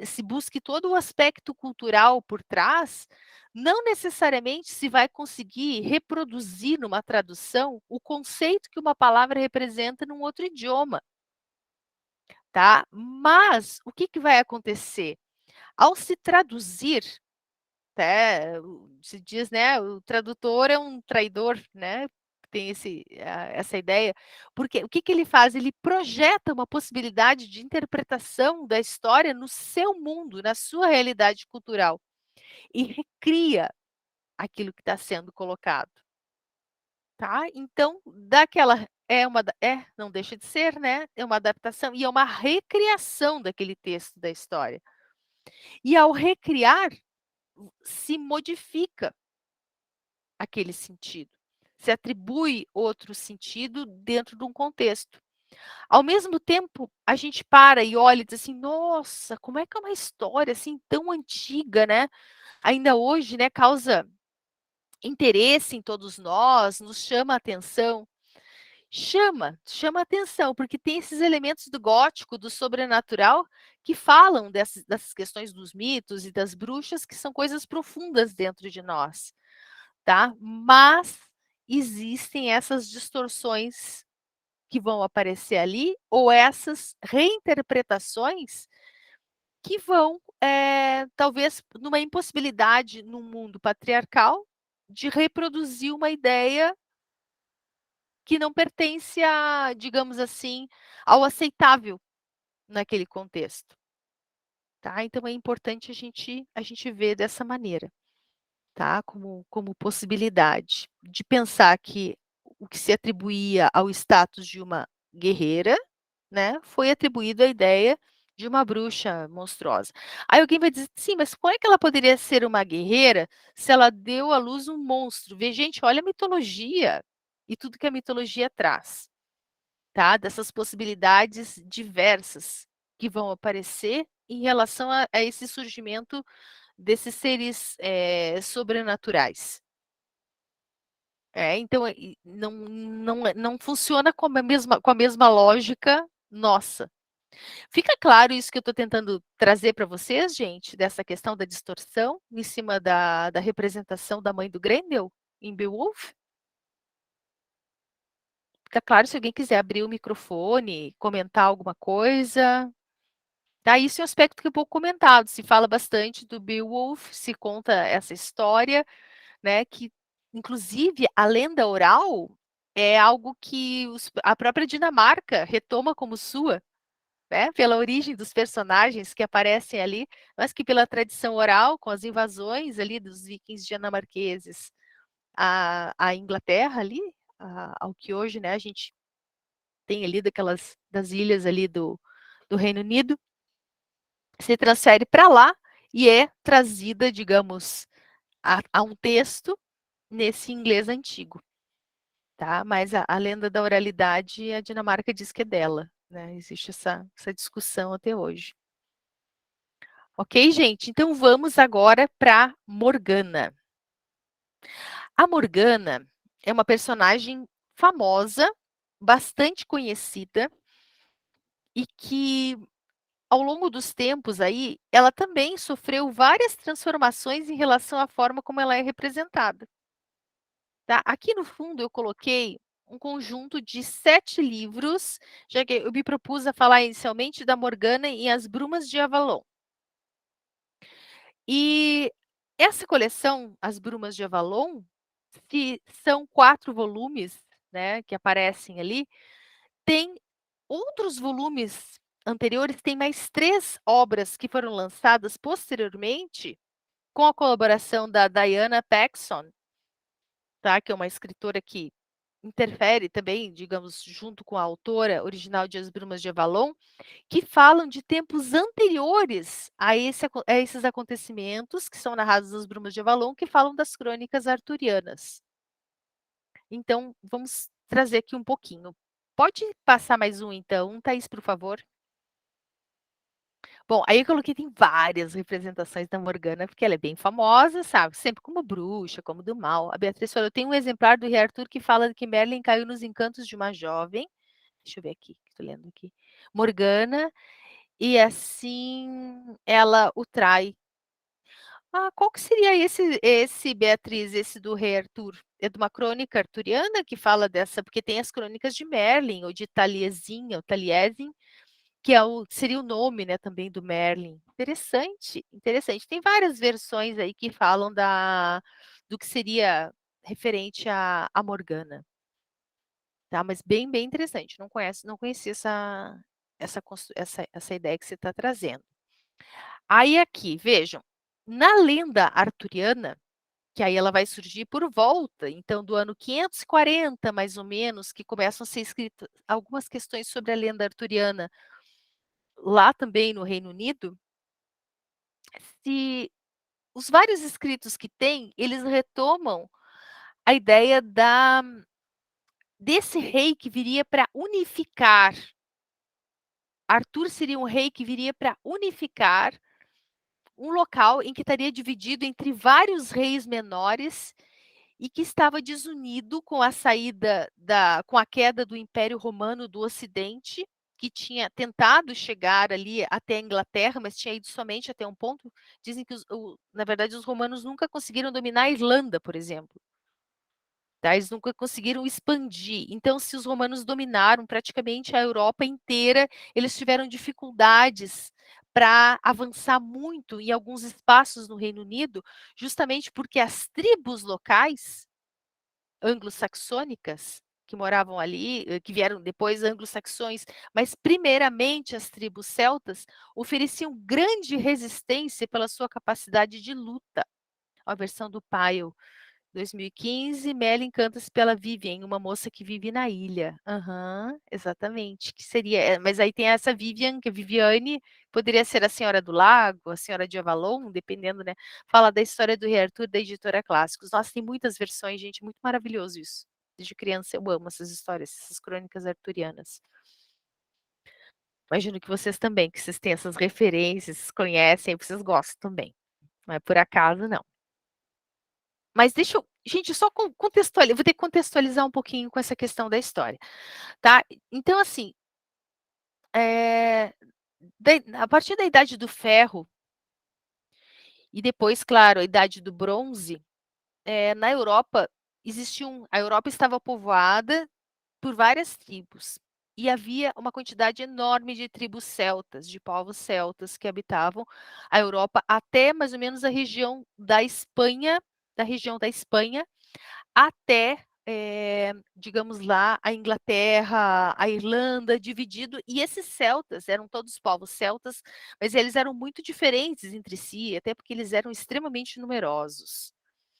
se busque todo o aspecto cultural por trás, não necessariamente se vai conseguir reproduzir numa tradução o conceito que uma palavra representa num outro idioma. Tá? Mas o que vai acontecer? Ao se traduzir, até se diz, né, o tradutor é um traidor, né? Tem essa ideia, porque o que ele faz? Ele projeta uma possibilidade de interpretação da história no seu mundo, na sua realidade cultural, e recria aquilo que está sendo colocado. Tá? Então, não deixa de ser, né? É uma adaptação e é uma recriação daquele texto da história. E ao recriar, se modifica aquele sentido, se atribui outro sentido dentro de um contexto. Ao mesmo tempo, a gente para e olha e diz assim: nossa, como é que é uma história assim tão antiga, né? Ainda hoje, né, causa interesse em todos nós, nos chama a atenção. Chama atenção, porque tem esses elementos do gótico, do sobrenatural, que falam dessas questões dos mitos e das bruxas, que são coisas profundas dentro de nós, tá? Mas existem essas distorções que vão aparecer ali, ou essas reinterpretações que vão, talvez, numa impossibilidade num mundo patriarcal de reproduzir uma ideia que não pertence a, digamos assim, ao aceitável naquele contexto, tá? Então é importante a gente ver dessa maneira, tá? Como possibilidade de pensar que o que se atribuía ao status de uma guerreira, né, foi atribuído à ideia de uma bruxa monstruosa. Aí alguém vai dizer, sim, mas como é que ela poderia ser uma guerreira se ela deu à luz um monstro? Vê, gente, olha a mitologia e tudo que a mitologia traz. Tá? Dessas possibilidades diversas que vão aparecer em relação a esse surgimento desses seres sobrenaturais. Então, não funciona com a mesma lógica nossa. Fica claro isso que eu estou tentando trazer para vocês, gente, dessa questão da distorção em cima da representação da mãe do Grendel em Beowulf? Fica claro se alguém quiser abrir o microfone, comentar alguma coisa. Tá, isso é um aspecto que é pouco comentado, se fala bastante do Beowulf, se conta essa história, né, que inclusive a lenda oral é algo que a própria Dinamarca retoma como sua, né, pela origem dos personagens que aparecem ali, mas que pela tradição oral, com as invasões ali dos vikings dinamarqueses à Inglaterra ali, ao que hoje, né, a gente tem ali das ilhas ali do Reino Unido, se transfere para lá e é trazida, digamos, a um texto nesse inglês antigo, tá? Mas a lenda da oralidade, a Dinamarca diz que é dela, né? Existe essa discussão até hoje. Ok, gente? Então vamos agora para Morgana. A Morgana é uma personagem famosa, bastante conhecida e que ao longo dos tempos aí, ela também sofreu várias transformações em relação à forma como ela é representada. Tá? Aqui no fundo eu coloquei um conjunto de 7 livros, já que eu me propus a falar inicialmente da Morgana em As Brumas de Avalon. E essa coleção, As Brumas de Avalon, que são 4 volumes, né, que aparecem ali, tem outros volumes anteriores, tem mais 3 obras que foram lançadas posteriormente, com a colaboração da Diana Paxson, tá, que é uma escritora que interfere também, digamos, junto com a autora original de As Brumas de Avalon, que falam de tempos anteriores a esses acontecimentos que são narrados nas Brumas de Avalon, que falam das crônicas arturianas. Então, vamos trazer aqui um pouquinho. Pode passar mais um, então, Thaís, por favor? Bom, aí eu coloquei tem várias representações da Morgana, porque ela é bem famosa, sabe? Sempre como bruxa, como do mal. A Beatriz falou: eu tenho um exemplar do Rei Arthur que fala que Merlin caiu nos encantos de uma jovem. Deixa eu ver aqui, estou lendo aqui. Morgana, e assim ela o trai. Ah, qual que seria esse, Beatriz, esse do Rei Arthur? É de uma crônica arturiana que fala dessa, porque tem as crônicas de Merlin, ou de Taliesin, ou Taliesin, que seria o nome, né, também do Merlin. Interessante, interessante. Tem várias versões aí que falam do que seria referente a Morgana, tá? Mas bem interessante. Não conhecia essa ideia que você está trazendo. Aí aqui, vejam, na lenda arturiana, que aí ela vai surgir por volta, então, do ano 540, mais ou menos, que começam a ser escritas algumas questões sobre a lenda arturiana lá também no Reino Unido, se os vários escritos que tem, eles retomam a ideia desse rei que viria para unificar. Arthur seria um rei que viria para unificar um local em que estaria dividido entre vários reis menores e que estava desunido com a com a queda do Império Romano do Ocidente, que tinha tentado chegar ali até a Inglaterra, mas tinha ido somente até um ponto. Dizem que, na verdade, os romanos nunca conseguiram dominar a Irlanda, por exemplo. Tá? Eles nunca conseguiram expandir. Então, se os romanos dominaram praticamente a Europa inteira, eles tiveram dificuldades para avançar muito em alguns espaços no Reino Unido, justamente porque as tribos locais anglo-saxônicas que moravam ali, que vieram depois anglo-saxões, mas primeiramente as tribos celtas ofereciam grande resistência pela sua capacidade de luta. A versão do Pyle, 2015, Merlin encanta-se pela Vivian, uma moça que vive na ilha. Aham, exatamente. Que seria, mas aí tem essa Vivian, que é Viviane, poderia ser a Senhora do Lago, a Senhora de Avalon, dependendo, né? Fala da história do Rei Arthur, da editora Clássicos. Nossa, tem muitas versões, gente, muito maravilhoso isso. Desde criança eu amo essas histórias, essas crônicas arturianas. Imagino que vocês também, que vocês têm essas referências, conhecem, vocês gostam também. Não é por acaso, não. Mas deixa eu, gente, só contextualizar, vou ter que contextualizar um pouquinho com essa questão da história, tá? Então, assim, a partir da Idade do Ferro e depois, claro, a Idade do Bronze, na Europa a Europa estava povoada por várias tribos. E havia uma quantidade enorme de tribos celtas, de povos celtas que habitavam a Europa até mais ou menos a região da Espanha, até, digamos lá, a Inglaterra, a Irlanda, dividido. E esses celtas eram todos povos celtas, mas eles eram muito diferentes entre si, até porque eles eram extremamente numerosos.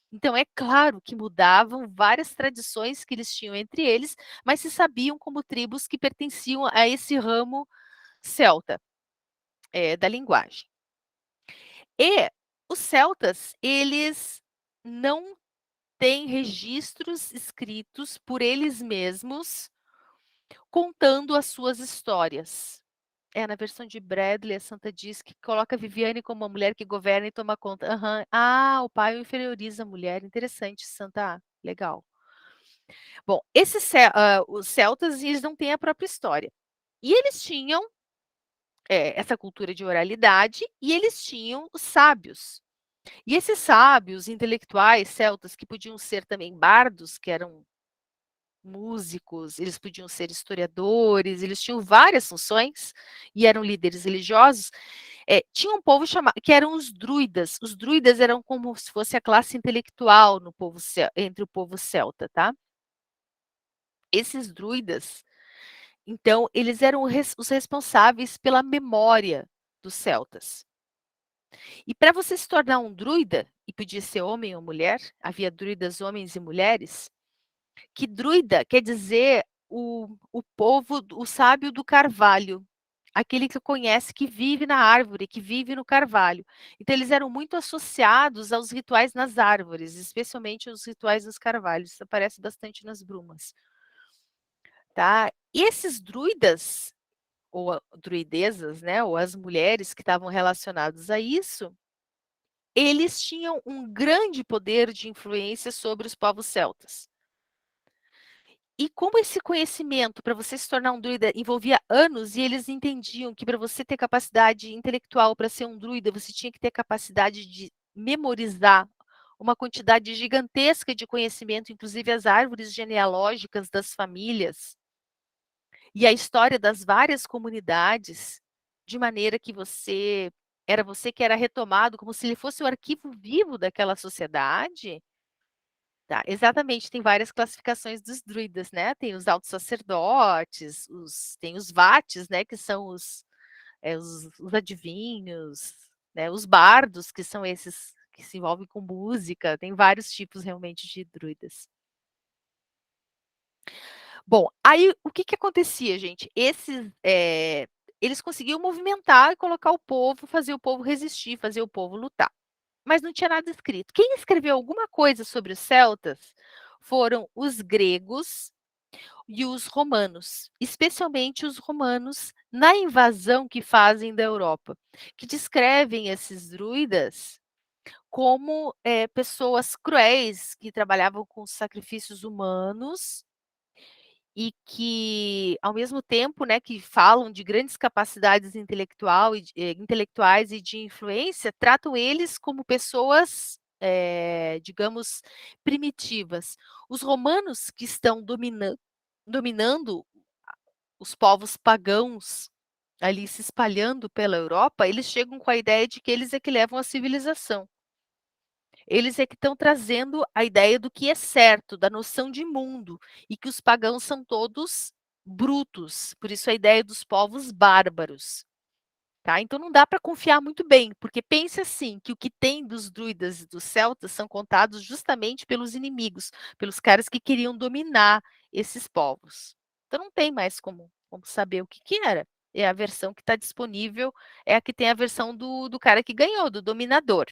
Então, é claro que mudavam várias tradições que eles tinham entre eles, mas se sabiam como tribos que pertenciam a esse ramo celta, da linguagem. E os celtas, eles não têm registros escritos por eles mesmos contando as suas histórias. Na versão de Bradley, a santa diz que coloca Viviane como uma mulher que governa e toma conta. Aham. Ah, o pai inferioriza a mulher. Interessante, santa. Legal. Bom, os celtas, eles não têm a própria história. E eles tinham essa cultura de oralidade e eles tinham os sábios. E esses sábios intelectuais celtas, que podiam ser também bardos, que eram músicos, eles podiam ser historiadores, eles tinham várias funções e eram líderes religiosos. Tinha um povo chamado, que eram os druidas. Os druidas eram como se fosse a classe intelectual no povo, entre o povo celta, tá? Esses druidas, então, eles eram os responsáveis pela memória dos celtas. E para você se tornar um druida, e podia ser homem ou mulher, havia druidas homens e mulheres, que druida quer dizer o povo, o sábio do carvalho, aquele que conhece, que vive na árvore, que vive no carvalho. Então, eles eram muito associados aos rituais nas árvores, especialmente os rituais dos carvalhos. Isso aparece bastante nas brumas. Tá? E esses druidas, ou druidezas, né, ou as mulheres que estavam relacionadas a isso, eles tinham um grande poder de influência sobre os povos celtas. E como esse conhecimento para você se tornar um druida envolvia anos, e eles entendiam que para você ter capacidade intelectual para ser um druida, você tinha que ter capacidade de memorizar uma quantidade gigantesca de conhecimento, inclusive as árvores genealógicas das famílias e a história das várias comunidades, de maneira que você que era retomado como se ele fosse o arquivo vivo daquela sociedade. Tá, exatamente, tem várias classificações dos druidas, né? Tem os altos sacerdotes, tem os vates, né? Que são os adivinhos, né? Os bardos, que são esses que se envolvem com música. Tem vários tipos realmente de druidas. Bom, aí o que acontecia, gente? Eles conseguiam movimentar e colocar o povo, fazer o povo resistir, fazer o povo lutar. Mas não tinha nada escrito. Quem escreveu alguma coisa sobre os celtas foram os gregos e os romanos, especialmente os romanos na invasão que fazem da Europa, que descrevem esses druidas como pessoas cruéis que trabalhavam com sacrifícios humanos e que, ao mesmo tempo, né, que falam de grandes capacidades intelectuais e de influência, tratam eles como pessoas, digamos, primitivas. Os romanos que estão dominando os povos pagãos ali se espalhando pela Europa, eles chegam com a ideia de que eles é que levam a civilização. Eles é que estão trazendo a ideia do que é certo, da noção de mundo, e que os pagãos são todos brutos, por isso a ideia dos povos bárbaros. Tá? Então não dá para confiar muito bem, porque pense assim, que o que tem dos druidas e dos celtas são contados justamente pelos inimigos, pelos caras que queriam dominar esses povos. Então não tem mais como saber o que era. É a versão que está disponível, é a que tem a versão do cara que ganhou, do dominador.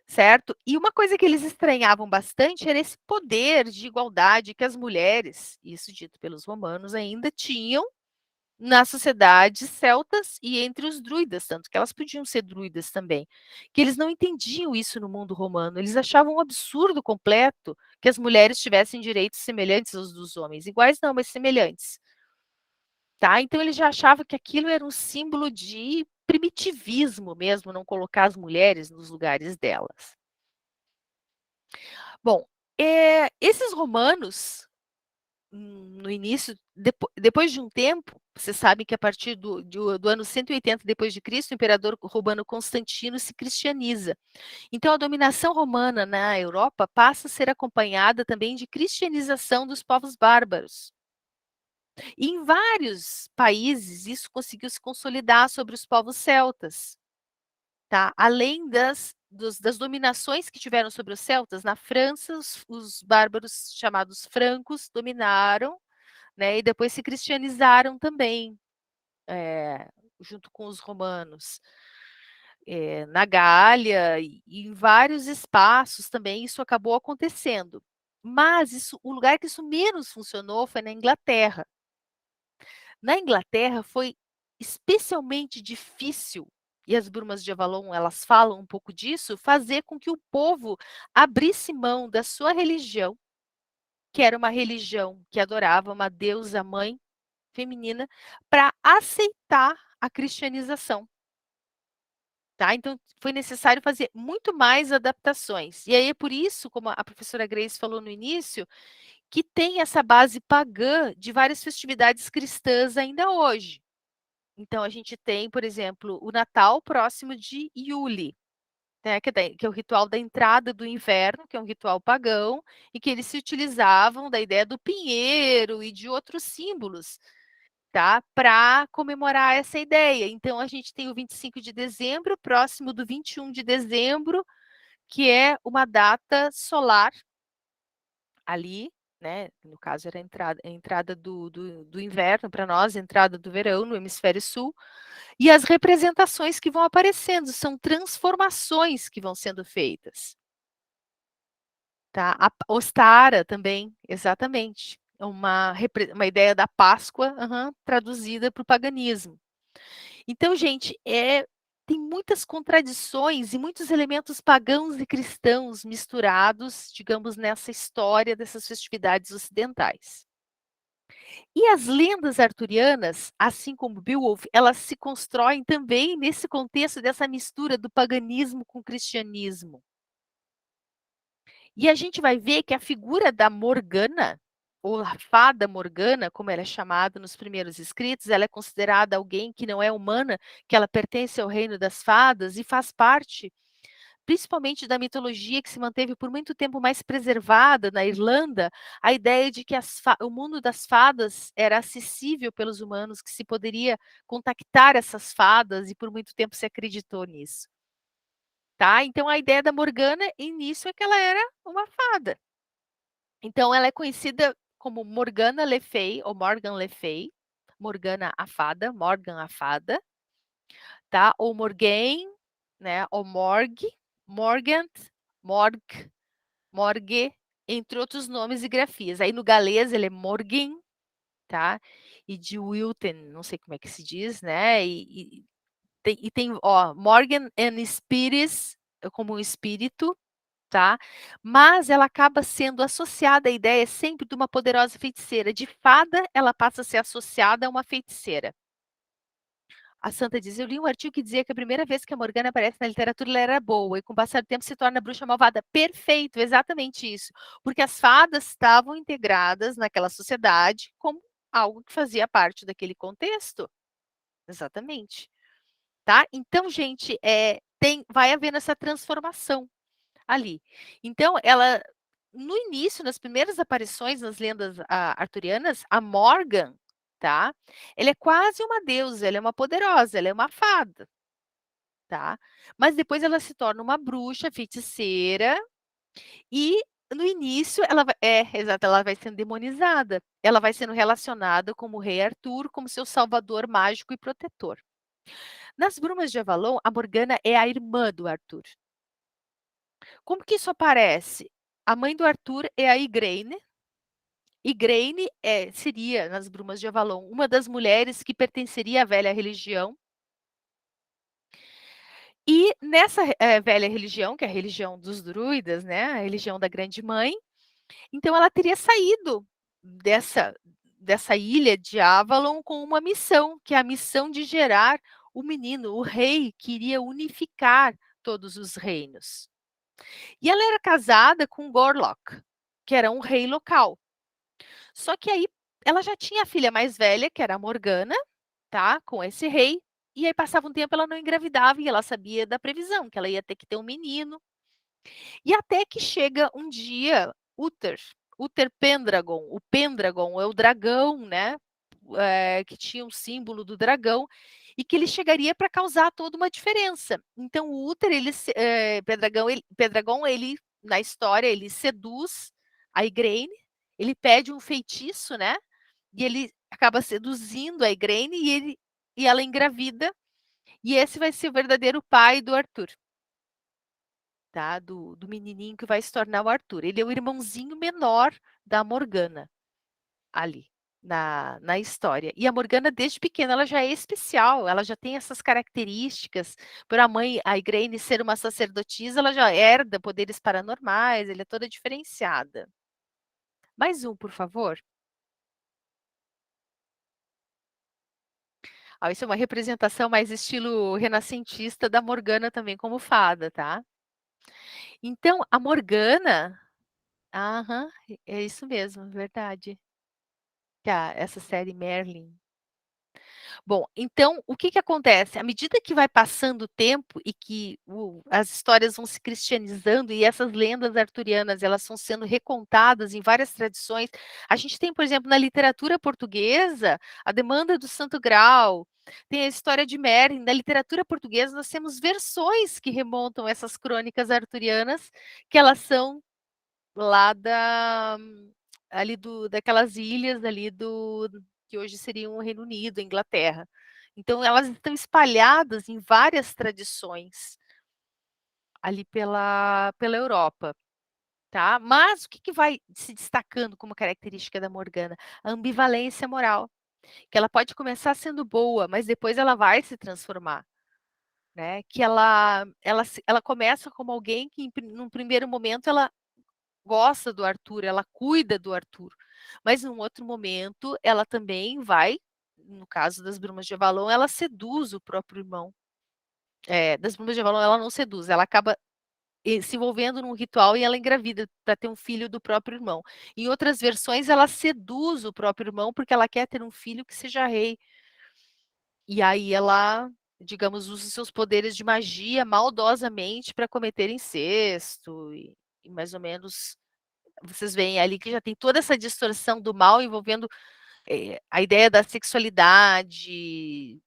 Certo? E uma coisa que eles estranhavam bastante era esse poder de igualdade que as mulheres, isso dito pelos romanos, ainda tinham nas sociedades celtas e entre os druidas, tanto que elas podiam ser druidas também, que eles não entendiam isso no mundo romano, eles achavam um absurdo completo que as mulheres tivessem direitos semelhantes aos dos homens, iguais não, mas semelhantes. tá? Então ele já achava que aquilo era um símbolo de primitivismo mesmo, não colocar as mulheres nos lugares delas. Bom, esses romanos, no início, depois de um tempo, vocês sabem que a partir do ano 180 depois de Cristo, o imperador romano Constantino se cristianiza. Então a dominação romana na Europa passa a ser acompanhada também de cristianização dos povos bárbaros. E em vários países isso conseguiu se consolidar sobre os povos celtas, tá? Além das dominações que tiveram sobre os celtas, na França os bárbaros chamados francos dominaram, né? E depois se cristianizaram também, junto com os romanos. Na Gália e em vários espaços também isso acabou acontecendo. Mas o lugar que isso menos funcionou foi na Inglaterra. Na Inglaterra foi especialmente difícil, e as Brumas de Avalon, elas falam um pouco disso, fazer com que o povo abrisse mão da sua religião, que era uma religião que adorava uma deusa mãe feminina, para aceitar a cristianização. Tá? Então, foi necessário fazer muito mais adaptações. E aí é por isso, como a professora Grace falou no início, que tem essa base pagã de várias festividades cristãs ainda hoje. Então, a gente tem, por exemplo, o Natal próximo de Yule, né, que é o ritual da entrada do inverno, que é um ritual pagão, e que eles se utilizavam da ideia do pinheiro e de outros símbolos, tá, para comemorar essa ideia. Então, a gente tem o 25 de dezembro, próximo do 21 de dezembro, que é uma data solar ali, né? No caso, era a entrada do inverno para nós, a entrada do verão no hemisfério sul. E as representações que vão aparecendo são transformações que vão sendo feitas. Tá? A Ostara também, exatamente. Uma ideia da Páscoa, traduzida para o paganismo. Então, gente, tem muitas contradições e muitos elementos pagãos e cristãos misturados, digamos, nessa história dessas festividades ocidentais. E as lendas arturianas, assim como Beowulf, elas se constroem também nesse contexto dessa mistura do paganismo com o cristianismo. E a gente vai ver que a figura da Morgana, ou a fada Morgana, como ela é chamada nos primeiros escritos, ela é considerada alguém que não é humana, que ela pertence ao reino das fadas e faz parte principalmente da mitologia que se manteve por muito tempo mais preservada na Irlanda, a ideia de que o mundo das fadas era acessível pelos humanos, que se poderia contactar essas fadas, e por muito tempo se acreditou nisso. Tá? Então, a ideia da Morgana, início, é que ela era uma fada. Então, ela é conhecida como Morgana Le Fay, ou Morgan Le Fay, Morgana a fada, Morgan a fada, tá? Ou Morgaine, né? Ou Morg, Morgant, Morg, Morgue, entre outros nomes e grafias. Aí no galês ele é Morgin, tá? E de Wilton, não sei como é que se diz, né? E tem, ó, Morgan and Spirits, como um espírito, tá? Mas ela acaba sendo associada à ideia sempre de uma poderosa feiticeira. De fada, ela passa a ser associada a uma feiticeira. A Santa diz: eu li um artigo que dizia que a primeira vez que a Morgana aparece na literatura ela era boa, e com o passar do tempo se torna bruxa malvada. Perfeito, exatamente isso. Porque as fadas estavam integradas naquela sociedade como algo que fazia parte daquele contexto. Exatamente. Tá? Então, gente, vai havendo essa transformação ali. Então, no início, nas primeiras aparições nas lendas arturianas, a Morgan, tá? Ela é quase uma deusa, ela é uma poderosa, ela é uma fada, tá? Mas depois ela se torna uma bruxa, feiticeira, e no início exato, ela vai sendo demonizada. Ela vai sendo relacionada como o rei Arthur, como seu salvador mágico e protetor. Nas Brumas de Avalon, a Morgana é a irmã do Arthur. Como que isso aparece? A mãe do Arthur é a Igraine. Igraine seria, nas Brumas de Avalon, uma das mulheres que pertenceria à velha religião. E nessa velha religião, que é a religião dos druidas, né, a religião da Grande Mãe, então ela teria saído dessa ilha de Avalon com uma missão, que é a missão de gerar o menino. O rei queria unificar todos os reinos. E ela era casada com Gorlock, que era um rei local. Só que aí ela já tinha a filha mais velha, que era a Morgana, tá? Com esse rei. E aí passava um tempo, ela não engravidava e ela sabia da previsão, que ela ia ter que ter um menino. E até que chega um dia, Uther Pendragon. O Pendragon é o dragão, né? Que tinha um símbolo do dragão e que ele chegaria para causar toda uma diferença. Então, o Uther, Pendragon, ele na história, ele seduz a Igraine, ele pede um feitiço, né? E ele acaba seduzindo a Igraine e ela engravida. E esse vai ser o verdadeiro pai do Arthur. Tá? Do menininho que vai se tornar o Arthur. Ele é o irmãozinho menor da Morgana, ali, na história. E a Morgana, desde pequena, ela já é especial, ela já tem essas características. Por a mãe, a Igraine, ser uma sacerdotisa, ela já herda poderes paranormais, ela é toda diferenciada. Mais um, por favor. Isso é uma representação mais estilo renascentista da Morgana também como fada, tá? Então, a Morgana. Aham, é isso mesmo, verdade. Essa série Merlin. Bom, então, o que acontece? À medida que vai passando o tempo e que as histórias vão se cristianizando e essas lendas arturianas, elas vão sendo recontadas em várias tradições, a gente tem, por exemplo, na literatura portuguesa, a Demanda do Santo Grau, tem a história de Merlin. Na literatura portuguesa, nós temos versões que remontam essas crônicas arturianas, que elas são lá daquelas ilhas ali que hoje seriam o Reino Unido, a Inglaterra. Então, elas estão espalhadas em várias tradições ali pela Europa, tá? Mas o que vai se destacando como característica da Morgana? A ambivalência moral, que ela pode começar sendo boa, mas depois ela vai se transformar, né? Que ela começa como alguém que, num primeiro momento, ela gosta do Arthur, ela cuida do Arthur. Mas num outro momento, ela também vai, no caso das Brumas de Avalon, ela seduz o próprio irmão. Das Brumas de Avalon, ela não seduz, ela acaba se envolvendo num ritual e ela engravida para ter um filho do próprio irmão. Em outras versões, ela seduz o próprio irmão porque ela quer ter um filho que seja rei. E aí ela, digamos, usa seus poderes de magia maldosamente para cometer incesto e mais ou menos vocês veem ali que já tem toda essa distorção do mal envolvendo a ideia da sexualidade,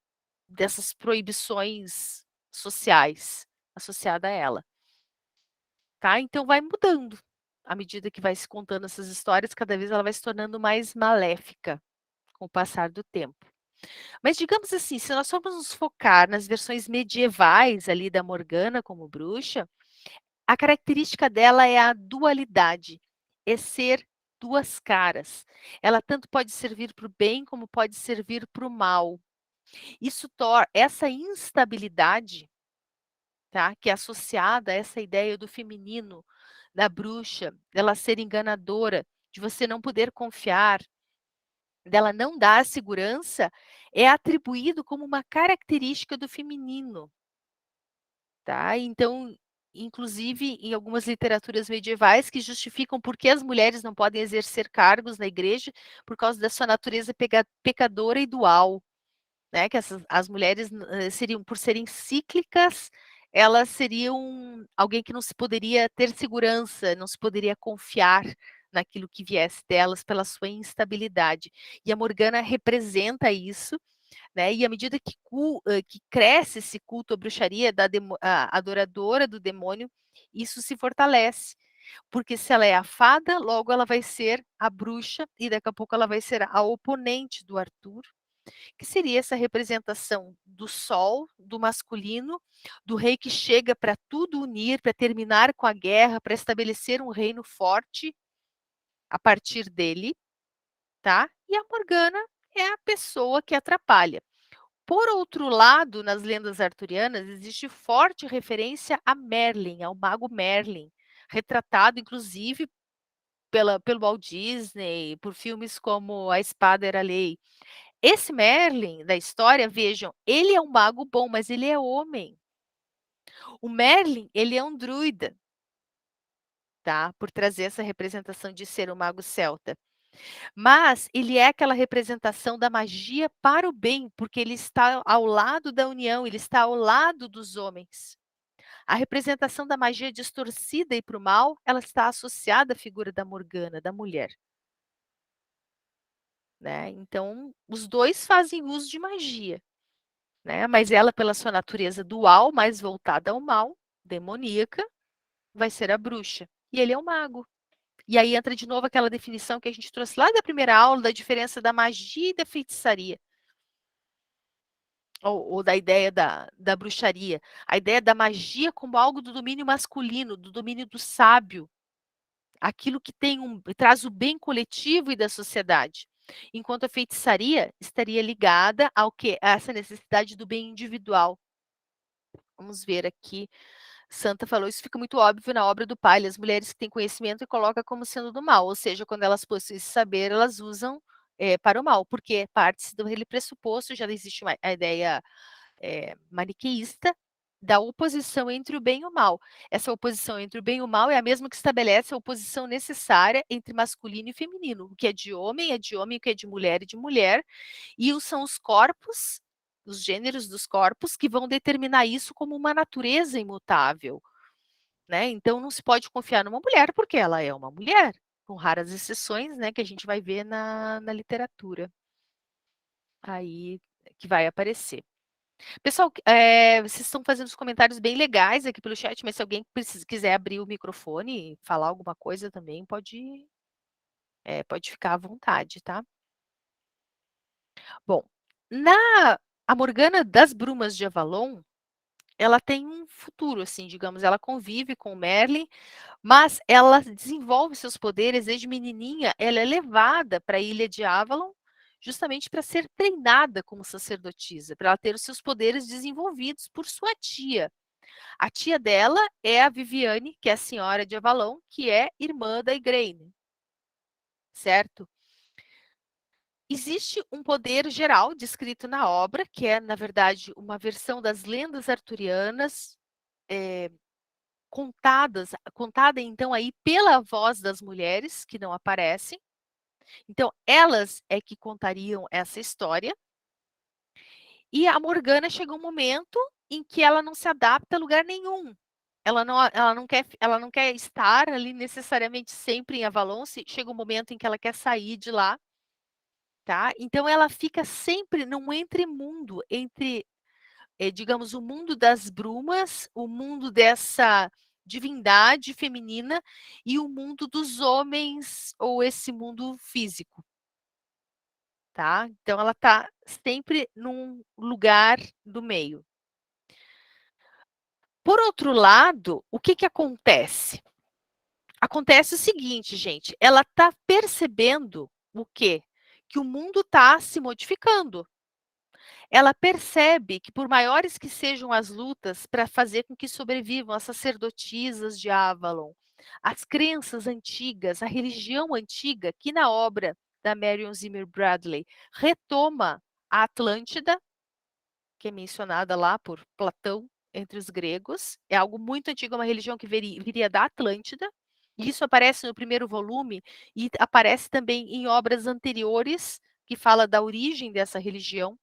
dessas proibições sociais associada a ela. Tá? Então vai mudando. À medida que vai se contando essas histórias, cada vez ela vai se tornando mais maléfica com o passar do tempo. Mas digamos assim, se nós formos nos focar nas versões medievais ali da Morgana como bruxa, a característica dela é a dualidade, é ser duas caras. Ela tanto pode servir para o bem como pode servir para o mal. Isso torna essa instabilidade, tá, que é associada a essa ideia do feminino, da bruxa, dela ser enganadora, de você não poder confiar, dela não dar segurança, é atribuído como uma característica do feminino. Tá? Então, inclusive em algumas literaturas medievais que justificam por que as mulheres não podem exercer cargos na igreja por causa da sua natureza pecadora e dual, né? Que as mulheres seriam, por serem cíclicas, elas seriam alguém que não se poderia ter segurança, não se poderia confiar naquilo que viesse delas pela sua instabilidade. E a Morgana representa isso, né? E à medida que cresce esse culto à bruxaria da adoradora do demônio, isso se fortalece. Porque se ela é a fada, logo ela vai ser a bruxa, e daqui a pouco ela vai ser a oponente do Arthur, que seria essa representação do sol, do masculino, do rei que chega para tudo unir, para terminar com a guerra, para estabelecer um reino forte a partir dele, tá? E a Morgana é a pessoa que atrapalha. Por outro lado, nas lendas arturianas, existe forte referência a Merlin, ao mago Merlin, retratado, inclusive, pelo Walt Disney, por filmes como A Espada Era a Lei. Esse Merlin da história, vejam, ele é um mago bom, mas ele é homem. O Merlin, ele é um druida, tá? Por trazer essa representação de ser um mago celta. Mas ele é aquela representação da magia para o bem, porque ele está ao lado da união, ele está ao lado dos homens. A representação da magia distorcida e para o mal, ela está associada à figura da Morgana, da mulher. Né? Então, os dois fazem uso de magia. Né? Mas ela, pela sua natureza dual, mais voltada ao mal, demoníaca, vai ser a bruxa. E ele é o mago. E aí entra de novo aquela definição que a gente trouxe lá da primeira aula, da diferença da magia e da feitiçaria. Ou da ideia da bruxaria. A ideia da magia como algo do domínio masculino, do domínio do sábio. Aquilo que traz o bem coletivo e da sociedade. Enquanto a feitiçaria estaria ligada ao quê? A essa necessidade do bem individual. Vamos ver aqui. Santa falou, isso fica muito óbvio na obra do Paley, as mulheres que têm conhecimento e coloca como sendo do mal, ou seja, quando elas possuem esse saber, elas usam para o mal, porque parte do pressuposto, já existe a ideia maniqueísta da oposição entre o bem e o mal. Essa oposição entre o bem e o mal é a mesma que estabelece a oposição necessária entre masculino e feminino. O que é de homem, o que é de mulher, e são os corpos, os gêneros dos corpos, que vão determinar isso como uma natureza imutável. Né? Então, não se pode confiar numa mulher, porque ela é uma mulher, com raras exceções, né, que a gente vai ver na literatura. Aí que vai aparecer. Pessoal, vocês estão fazendo os comentários bem legais aqui pelo chat, mas se alguém quiser abrir o microfone e falar alguma coisa também, pode ficar à vontade, tá? Bom, a Morgana das Brumas de Avalon, ela tem um futuro, assim, digamos, ela convive com o Merlin, mas ela desenvolve seus poderes desde menininha, ela é levada para a ilha de Avalon, justamente para ser treinada como sacerdotisa, para ela ter os seus poderes desenvolvidos por sua tia. A tia dela é a Viviane, que é a senhora de Avalon, que é irmã da Igraine, certo? Existe um poder geral descrito na obra, que é, na verdade, uma versão das lendas arturianas, contada então aí pela voz das mulheres que não aparecem. Então, elas é que contariam essa história. E a Morgana chega um momento em que ela não se adapta a lugar nenhum. Ela não quer estar ali necessariamente sempre em Avalon. Chega um momento em que ela quer sair de lá, tá? Então ela fica sempre num entremundo entre, digamos, o mundo das brumas, o mundo dessa divindade feminina e o mundo dos homens ou esse mundo físico, tá? Então ela está sempre num lugar do meio. Por outro lado, o que acontece? Acontece o seguinte, gente, ela está percebendo o quê? Que o mundo está se modificando. Ela percebe que, por maiores que sejam as lutas para fazer com que sobrevivam as sacerdotisas de Avalon, as crenças antigas, a religião antiga, que na obra da Marion Zimmer Bradley retoma a Atlântida, que é mencionada lá por Platão entre os gregos, é algo muito antigo, é uma religião que viria da Atlântida, e isso aparece no primeiro volume e aparece também em obras anteriores que fala da origem dessa religião.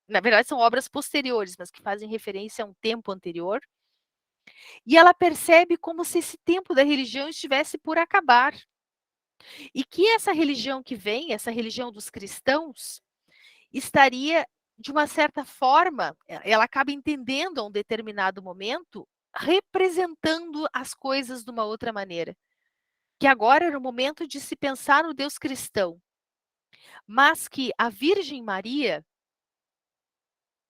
Na verdade, são obras posteriores, mas que fazem referência a um tempo anterior. E ela percebe como se esse tempo da religião estivesse por acabar. E que essa religião que vem, essa religião dos cristãos, estaria, de uma certa forma, ela acaba entendendo a um determinado momento, representando as coisas de uma outra maneira. Que agora era o momento de se pensar no Deus cristão, mas que a Virgem Maria,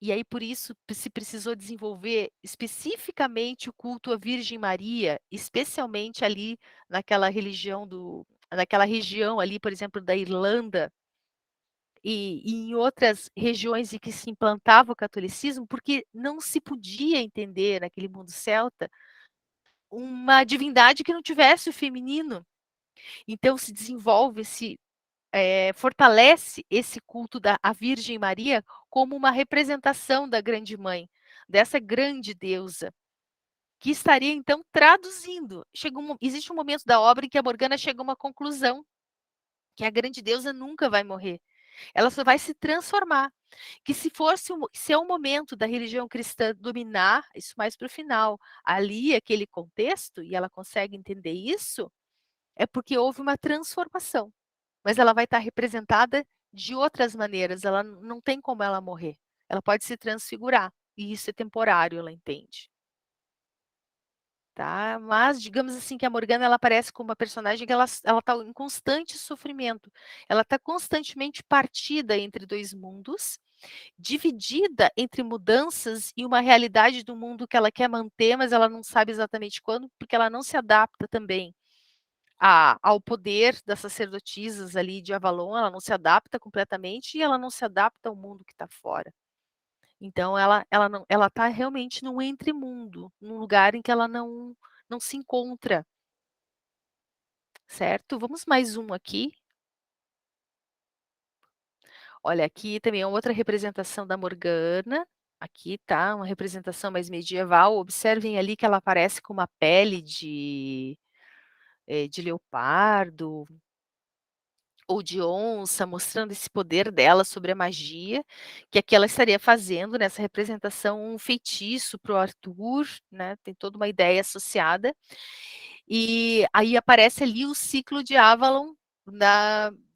e aí por isso se precisou desenvolver especificamente o culto à Virgem Maria, especialmente ali naquela região ali, por exemplo, da Irlanda, e em outras regiões em que se implantava o catolicismo, porque não se podia entender naquele mundo celta uma divindade que não tivesse o feminino. Então se desenvolve, fortalece esse culto da a Virgem Maria como uma representação da grande mãe, dessa grande deusa, que estaria então traduzindo. Existe um momento da obra em que a Morgana chega a uma conclusão, que a grande deusa nunca vai morrer. Ela só vai se transformar. Que se é o momento da religião cristã dominar, isso mais para o final, ali, aquele contexto, e ela consegue entender isso, é porque houve uma transformação. Mas ela vai estar representada de outras maneiras, ela não tem como ela morrer. Ela pode se transfigurar, e isso é temporário, ela entende. Tá? Mas digamos assim que a Morgana ela aparece como uma personagem que ela está em constante sofrimento. Ela está constantemente partida entre dois mundos, dividida entre mudanças e uma realidade do mundo que ela quer manter, mas ela não sabe exatamente quando, porque ela não se adapta também ao poder das sacerdotisas ali de Avalon, ela não se adapta completamente e ela não se adapta ao mundo que está fora. Então ela está realmente num entremundo, num lugar em que ela não se encontra, certo? Vamos mais um aqui. Olha, aqui também é outra representação da Morgana. Aqui tá uma representação mais medieval. Observem ali que ela aparece com uma pele de leopardo ou de onça, mostrando esse poder dela sobre a magia, que aqui ela estaria fazendo nessa representação um feitiço para o Arthur, né? Tem toda uma ideia associada. E aí aparece ali o ciclo de Avalon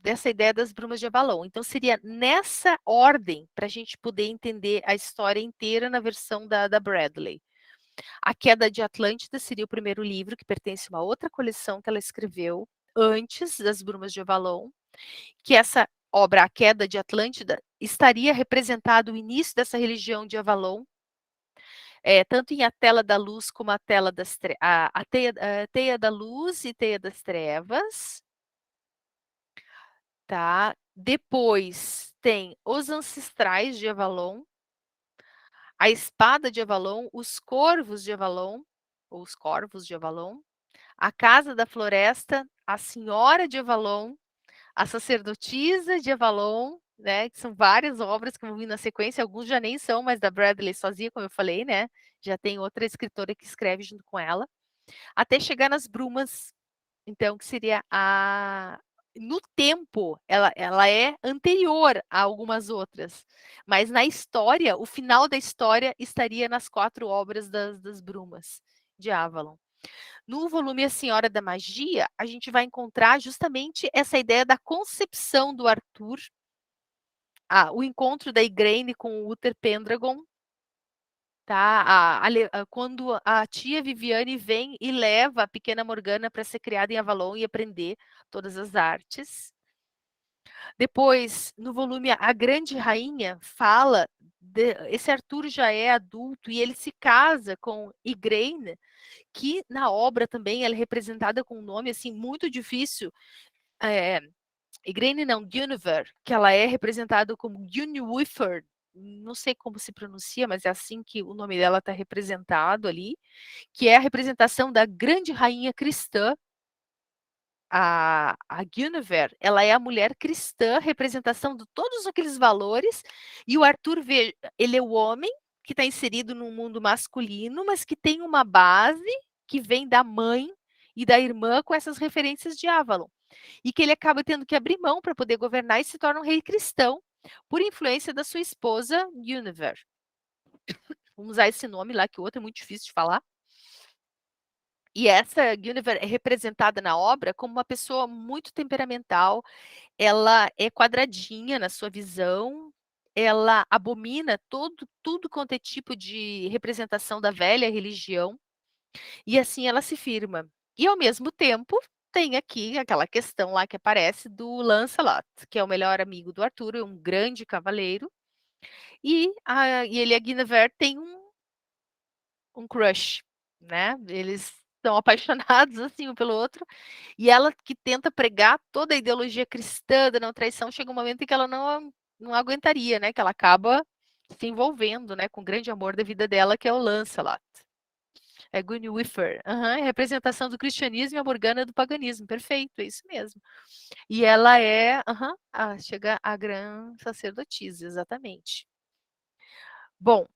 dessa ideia das brumas de Avalon. Então seria nessa ordem para a gente poder entender a história inteira na versão da Bradley. A Queda de Atlântida seria o primeiro livro, que pertence a uma outra coleção que ela escreveu antes das Brumas de Avalon, que essa obra, A Queda de Atlântida, estaria representado o início dessa religião de Avalon, tanto em A Tela da Luz como a Tela das a Teia da Luz e Teia das Trevas. Tá? Depois tem Os Ancestrais de Avalon, A Espada de Avalon, Os Corvos de Avalon, ou Os Corvos de Avalon, A Casa da Floresta, A Senhora de Avalon, A Sacerdotisa de Avalon, né, que são várias obras que vão vir na sequência, alguns já nem são mais da Bradley sozinha, como eu falei, né, já tem outra escritora que escreve junto com ela, até chegar nas Brumas, então, que seria no tempo, ela é anterior a algumas outras, mas na história, o final da história estaria nas 4 obras das Brumas de Avalon. No volume A Senhora da Magia, a gente vai encontrar justamente essa ideia da concepção do Arthur, o encontro da Igraine com o Uther Pendragon, tá? Quando a tia Viviane vem e leva a pequena Morgana para ser criada em Avalon e aprender todas as artes. Depois, no volume A Grande Rainha, fala esse Arthur já é adulto e ele se casa com Igraine, que na obra também ela é representada com um nome assim muito difícil, Igraine não, Guinevere, que ela é representada como Guinevere, não sei como se pronuncia, mas é assim que o nome dela está representado ali, que é a representação da grande rainha cristã. A Guinevere, ela é a mulher cristã, representação de todos aqueles valores, e o Arthur, ele é o homem que está inserido num mundo masculino, mas que tem uma base que vem da mãe e da irmã com essas referências de Avalon, e que ele acaba tendo que abrir mão para poder governar e se torna um rei cristão, por influência da sua esposa Guinevere. Vamos usar esse nome lá, que o outro é muito difícil de falar. E essa Guinevere é representada na obra como uma pessoa muito temperamental, ela é quadradinha na sua visão, ela abomina tudo quanto é tipo de representação da velha religião, e assim ela se firma. E ao mesmo tempo, tem aqui aquela questão lá que aparece do Lancelot, que é o melhor amigo do Arthur, é um grande cavaleiro, e ele e a Guinevere têm um crush, né? Eles são apaixonados assim um pelo outro, e ela que tenta pregar toda a ideologia cristã da não traição, chega um momento em que ela não aguentaria, né? Que ela acaba se envolvendo, né, com o grande amor da vida dela, que é o Lancelot. É Gunnifer. É representação do cristianismo e a Morgana do paganismo. Perfeito, é isso mesmo. E ela é, chega a gran sacerdotisa, exatamente. Bom,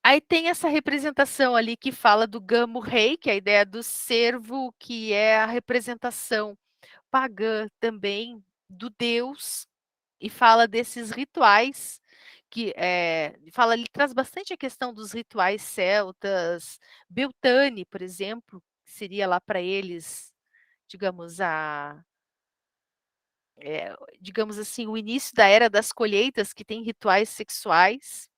aí tem essa representação ali que fala do gamo rei, que é a ideia do cervo, que é a representação pagã também do deus, e fala desses rituais que fala ali, traz bastante a questão dos rituais celtas. Beltane, por exemplo, seria lá para eles, digamos, digamos assim, o início da era das colheitas, que tem rituais sexuais,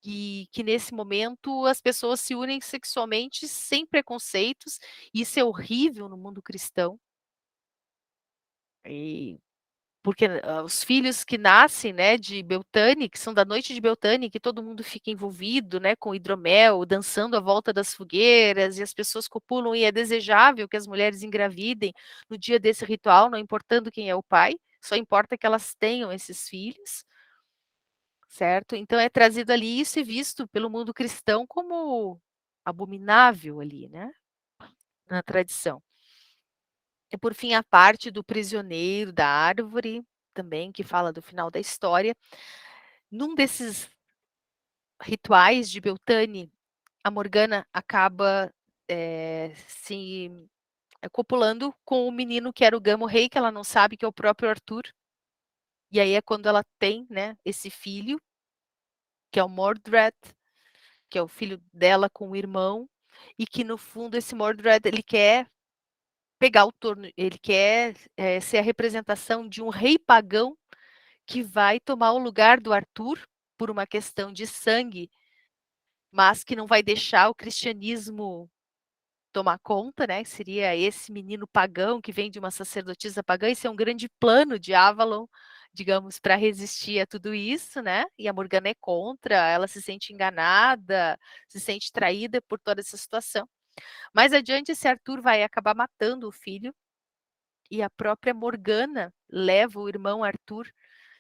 que nesse momento as pessoas se unem sexualmente sem preconceitos. Isso é horrível no mundo cristão. E porque os filhos que nascem, né, de Beltane, que são da noite de Beltane, que todo mundo fica envolvido, né, com hidromel, dançando à volta das fogueiras, e as pessoas copulam, e é desejável que as mulheres engravidem no dia desse ritual, não importando quem é o pai, só importa que elas tenham esses filhos, certo? Então é trazido ali isso e visto pelo mundo cristão como abominável ali, né, na tradição. E por fim, a parte do prisioneiro da árvore, também, que fala do final da história. Num desses rituais de Beltane, a Morgana acaba se copulando com o menino que era o Gamo Rei, que ela não sabe que é o próprio Arthur. E aí é quando ela tem, né, esse filho, que é o Mordred, que é o filho dela com o irmão, e que no fundo esse Mordred, ele quer pegar o torno, ele quer ser a representação de um rei pagão que vai tomar o lugar do Arthur por uma questão de sangue, mas que não vai deixar o cristianismo tomar conta, né? Seria esse menino pagão que vem de uma sacerdotisa pagã. Esse é um grande plano de Avalon, digamos, para resistir a tudo isso, né? E a Morgana é contra, ela se sente enganada, se sente traída por toda essa situação. Mais adiante, esse Arthur vai acabar matando o filho, e a própria Morgana leva o irmão Arthur,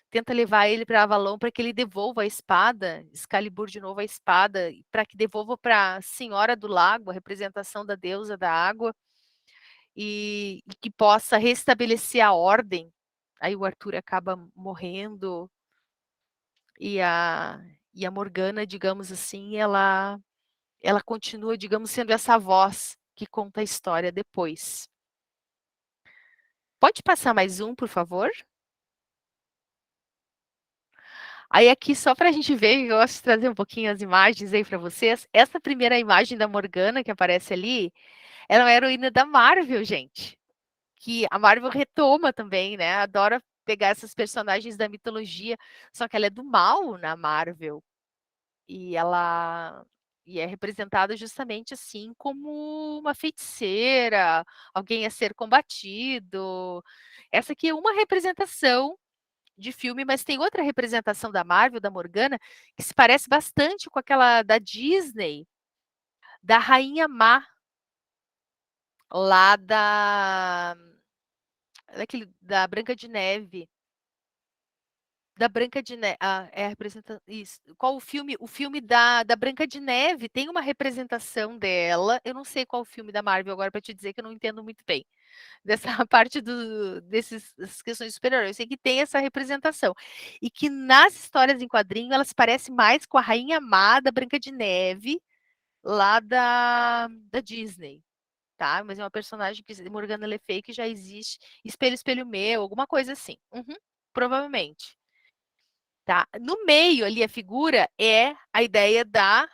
tenta levar ele para Avalon para que ele devolva a espada, Excalibur de novo a espada, para que devolva para a Senhora do Lago, a representação da deusa da água, e que possa restabelecer a ordem. Aí o Arthur acaba morrendo, e a Morgana, digamos assim, ela continua, digamos, sendo essa voz que conta a história depois. Pode passar mais um, por favor? Aí aqui, só para a gente ver, eu gosto de trazer um pouquinho as imagens aí para vocês. Essa primeira imagem da Morgana que aparece ali, ela é uma heroína da Marvel, gente. Que a Marvel retoma também, né? Adora pegar essas personagens da mitologia, só que ela é do mal na Marvel. E é representada justamente assim como uma feiticeira, alguém a ser combatido. Essa aqui é uma representação de filme, mas tem outra representação da Marvel, da Morgana, que se parece bastante com aquela da Disney, da Rainha Má, lá da Branca de Neve. Da Branca de Neve. É a representação. Isso. Qual o filme? O filme da Branca de Neve tem uma representação dela. Eu não sei qual o filme da Marvel agora, para te dizer que eu não entendo muito bem dessa parte dessas questões de super-heróis. Eu sei que tem essa representação. E que nas histórias em quadrinho ela se parece mais com a Rainha Má da Branca de Neve, lá da Disney. Tá? Mas é uma personagem que Morgana Le Fay que já existe. Espelho, espelho meu, alguma coisa assim. Provavelmente. Tá? No meio ali, a figura é a ideia da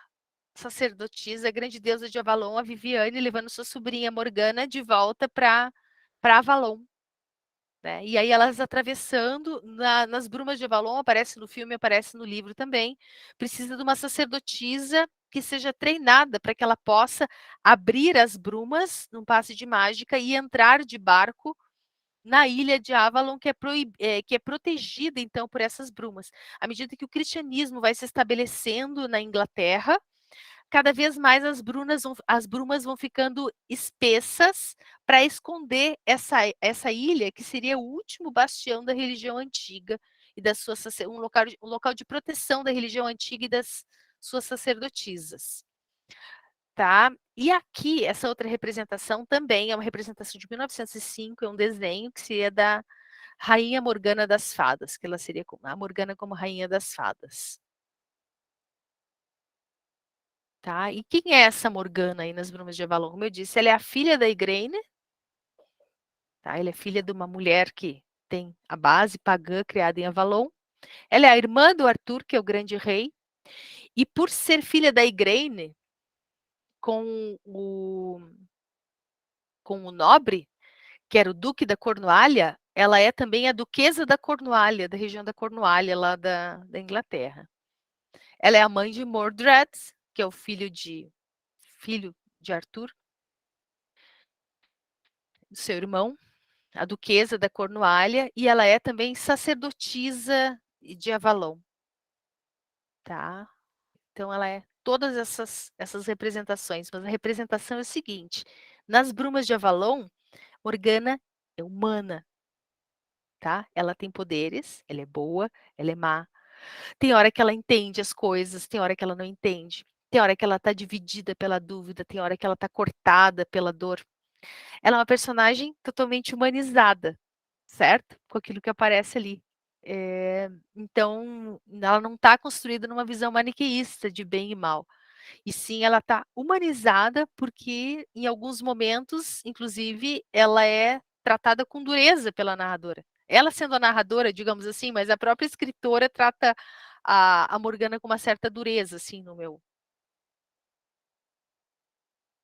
sacerdotisa, a grande deusa de Avalon, a Viviane, levando sua sobrinha Morgana de volta para Avalon. Né? E aí elas atravessando nas brumas de Avalon, aparece no filme, aparece no livro também, precisa de uma sacerdotisa que seja treinada para que ela possa abrir as brumas num passe de mágica e entrar de barco na ilha de Avalon, que é protegida, então, por essas brumas. À medida que o cristianismo vai se estabelecendo na Inglaterra, cada vez mais as brumas vão ficando espessas para esconder essa ilha, que seria o último bastião da religião antiga e um local de proteção da religião antiga e das suas sacerdotisas. tá? E aqui, essa outra representação também é uma representação de 1905, é um desenho que seria da Rainha Morgana das Fadas, que ela seria a Morgana como Rainha das Fadas. Tá? E quem é essa Morgana aí nas Brumas de Avalon? Como eu disse, ela é a filha da Igraine, tá? Ela é filha de uma mulher que tem a base pagã criada em Avalon. Ela é a irmã do Arthur, que é o grande rei, e por ser filha da Igraine, com o, com o nobre, que era o duque da Cornualha, ela é também a duquesa da Cornualha, da região da Cornualha, lá da Inglaterra. Ela é a mãe de Mordred, que é o filho de Arthur, seu irmão, a duquesa da Cornualha, e ela é também sacerdotisa de Avalon, tá? Então ela é todas essas representações, mas a representação é o seguinte: nas Brumas de Avalon, Morgana é humana, tá? Ela tem poderes, ela é boa, ela é má. Tem hora que ela entende as coisas, tem hora que ela não entende. Tem hora que ela está dividida pela dúvida, tem hora que ela está cortada pela dor. Ela é uma personagem totalmente humanizada, certo? Com aquilo que aparece ali. Então, ela não está construída numa visão maniqueísta de bem e mal. E sim, ela está humanizada porque, em alguns momentos, inclusive, ela é tratada com dureza pela narradora. Ela sendo a narradora, digamos assim, mas a própria escritora trata a Morgana com uma certa dureza, assim, no meu.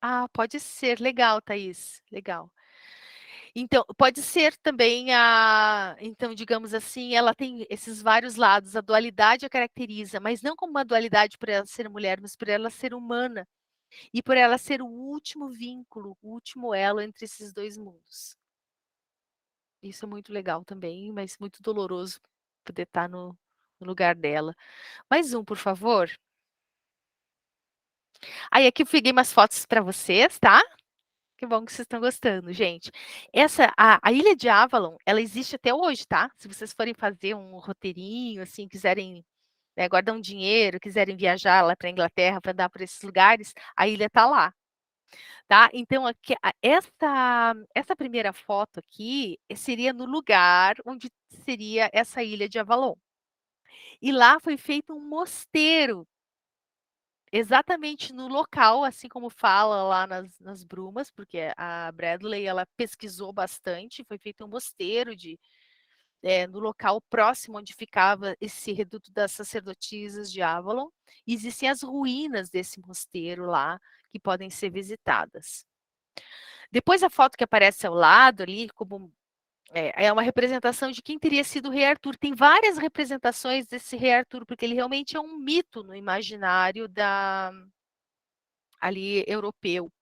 Ah, pode ser. Legal, Thaís. Legal. Então, pode ser também então, digamos assim, ela tem esses vários lados, a dualidade a caracteriza, mas não como uma dualidade por ela ser mulher, mas por ela ser humana e por ela ser o último vínculo, o último elo entre esses dois mundos. Isso é muito legal também, mas muito doloroso poder estar no lugar dela. Mais um, por favor. Aí aqui eu peguei umas fotos para vocês, tá? Que bom que vocês estão gostando, gente. A Ilha de Avalon, ela existe até hoje, tá? Se vocês forem fazer um roteirinho, assim, quiserem, né, guardar um dinheiro, quiserem viajar lá para a Inglaterra para andar por esses lugares, a ilha está lá, tá? Então, aqui, essa primeira foto aqui seria no lugar onde seria essa Ilha de Avalon. E lá foi feito um mosteiro exatamente no local, assim como fala lá nas Brumas, porque a Bradley ela pesquisou bastante, foi feito um mosteiro no local próximo onde ficava esse reduto das sacerdotisas de Avalon. Existem as ruínas desse mosteiro lá que podem ser visitadas. Depois a foto que aparece ao lado ali, como é uma representação de quem teria sido o rei Arthur. Tem várias representações desse rei Arthur, porque ele realmente é um mito no imaginário ali europeu.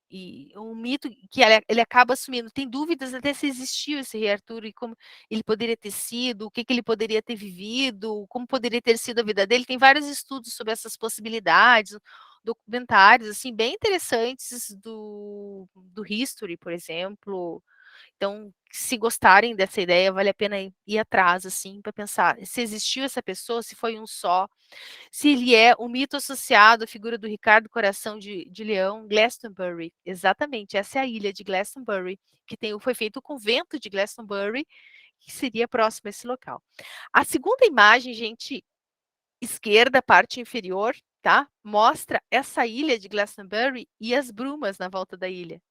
E um mito que ele acaba assumindo. Tem dúvidas até se existiu esse rei Arthur e como ele poderia ter sido, o que ele poderia ter vivido, como poderia ter sido a vida dele. Tem vários estudos sobre essas possibilidades, documentários assim bem interessantes do History, por exemplo. Então, se gostarem dessa ideia, vale a pena ir atrás, assim, para pensar se existiu essa pessoa, se foi um só, se ele é um mito associado à figura do Ricardo Coração de Leão, Glastonbury. Exatamente, essa é a ilha de Glastonbury, que foi feito o convento de Glastonbury, que seria próximo a esse local. A segunda imagem, gente, esquerda, parte inferior, tá? Mostra essa ilha de Glastonbury e as brumas na volta da ilha.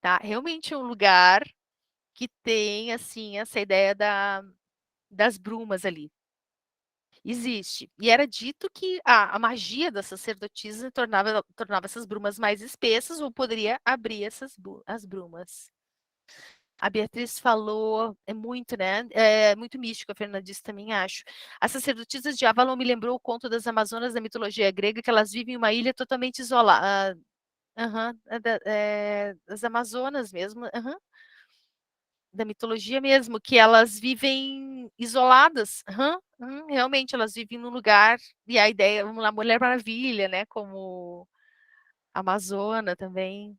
Tá? Realmente é um lugar que tem, assim, essa ideia das brumas ali. Existe. E era dito que a magia da sacerdotisa tornava essas brumas mais espessas ou poderia abrir as brumas. A Beatriz falou, é muito, né? É muito místico, a Fernanda disse também, acho. As sacerdotisas de Avalon me lembrou o conto das Amazonas da mitologia grega, que elas vivem em uma ilha totalmente isolada. Uhum, das Amazonas mesmo. Uhum, da mitologia mesmo, que elas vivem isoladas. Uhum, uhum, realmente, elas vivem num lugar, e a ideia, vamos lá, Mulher Maravilha, né, como Amazona também.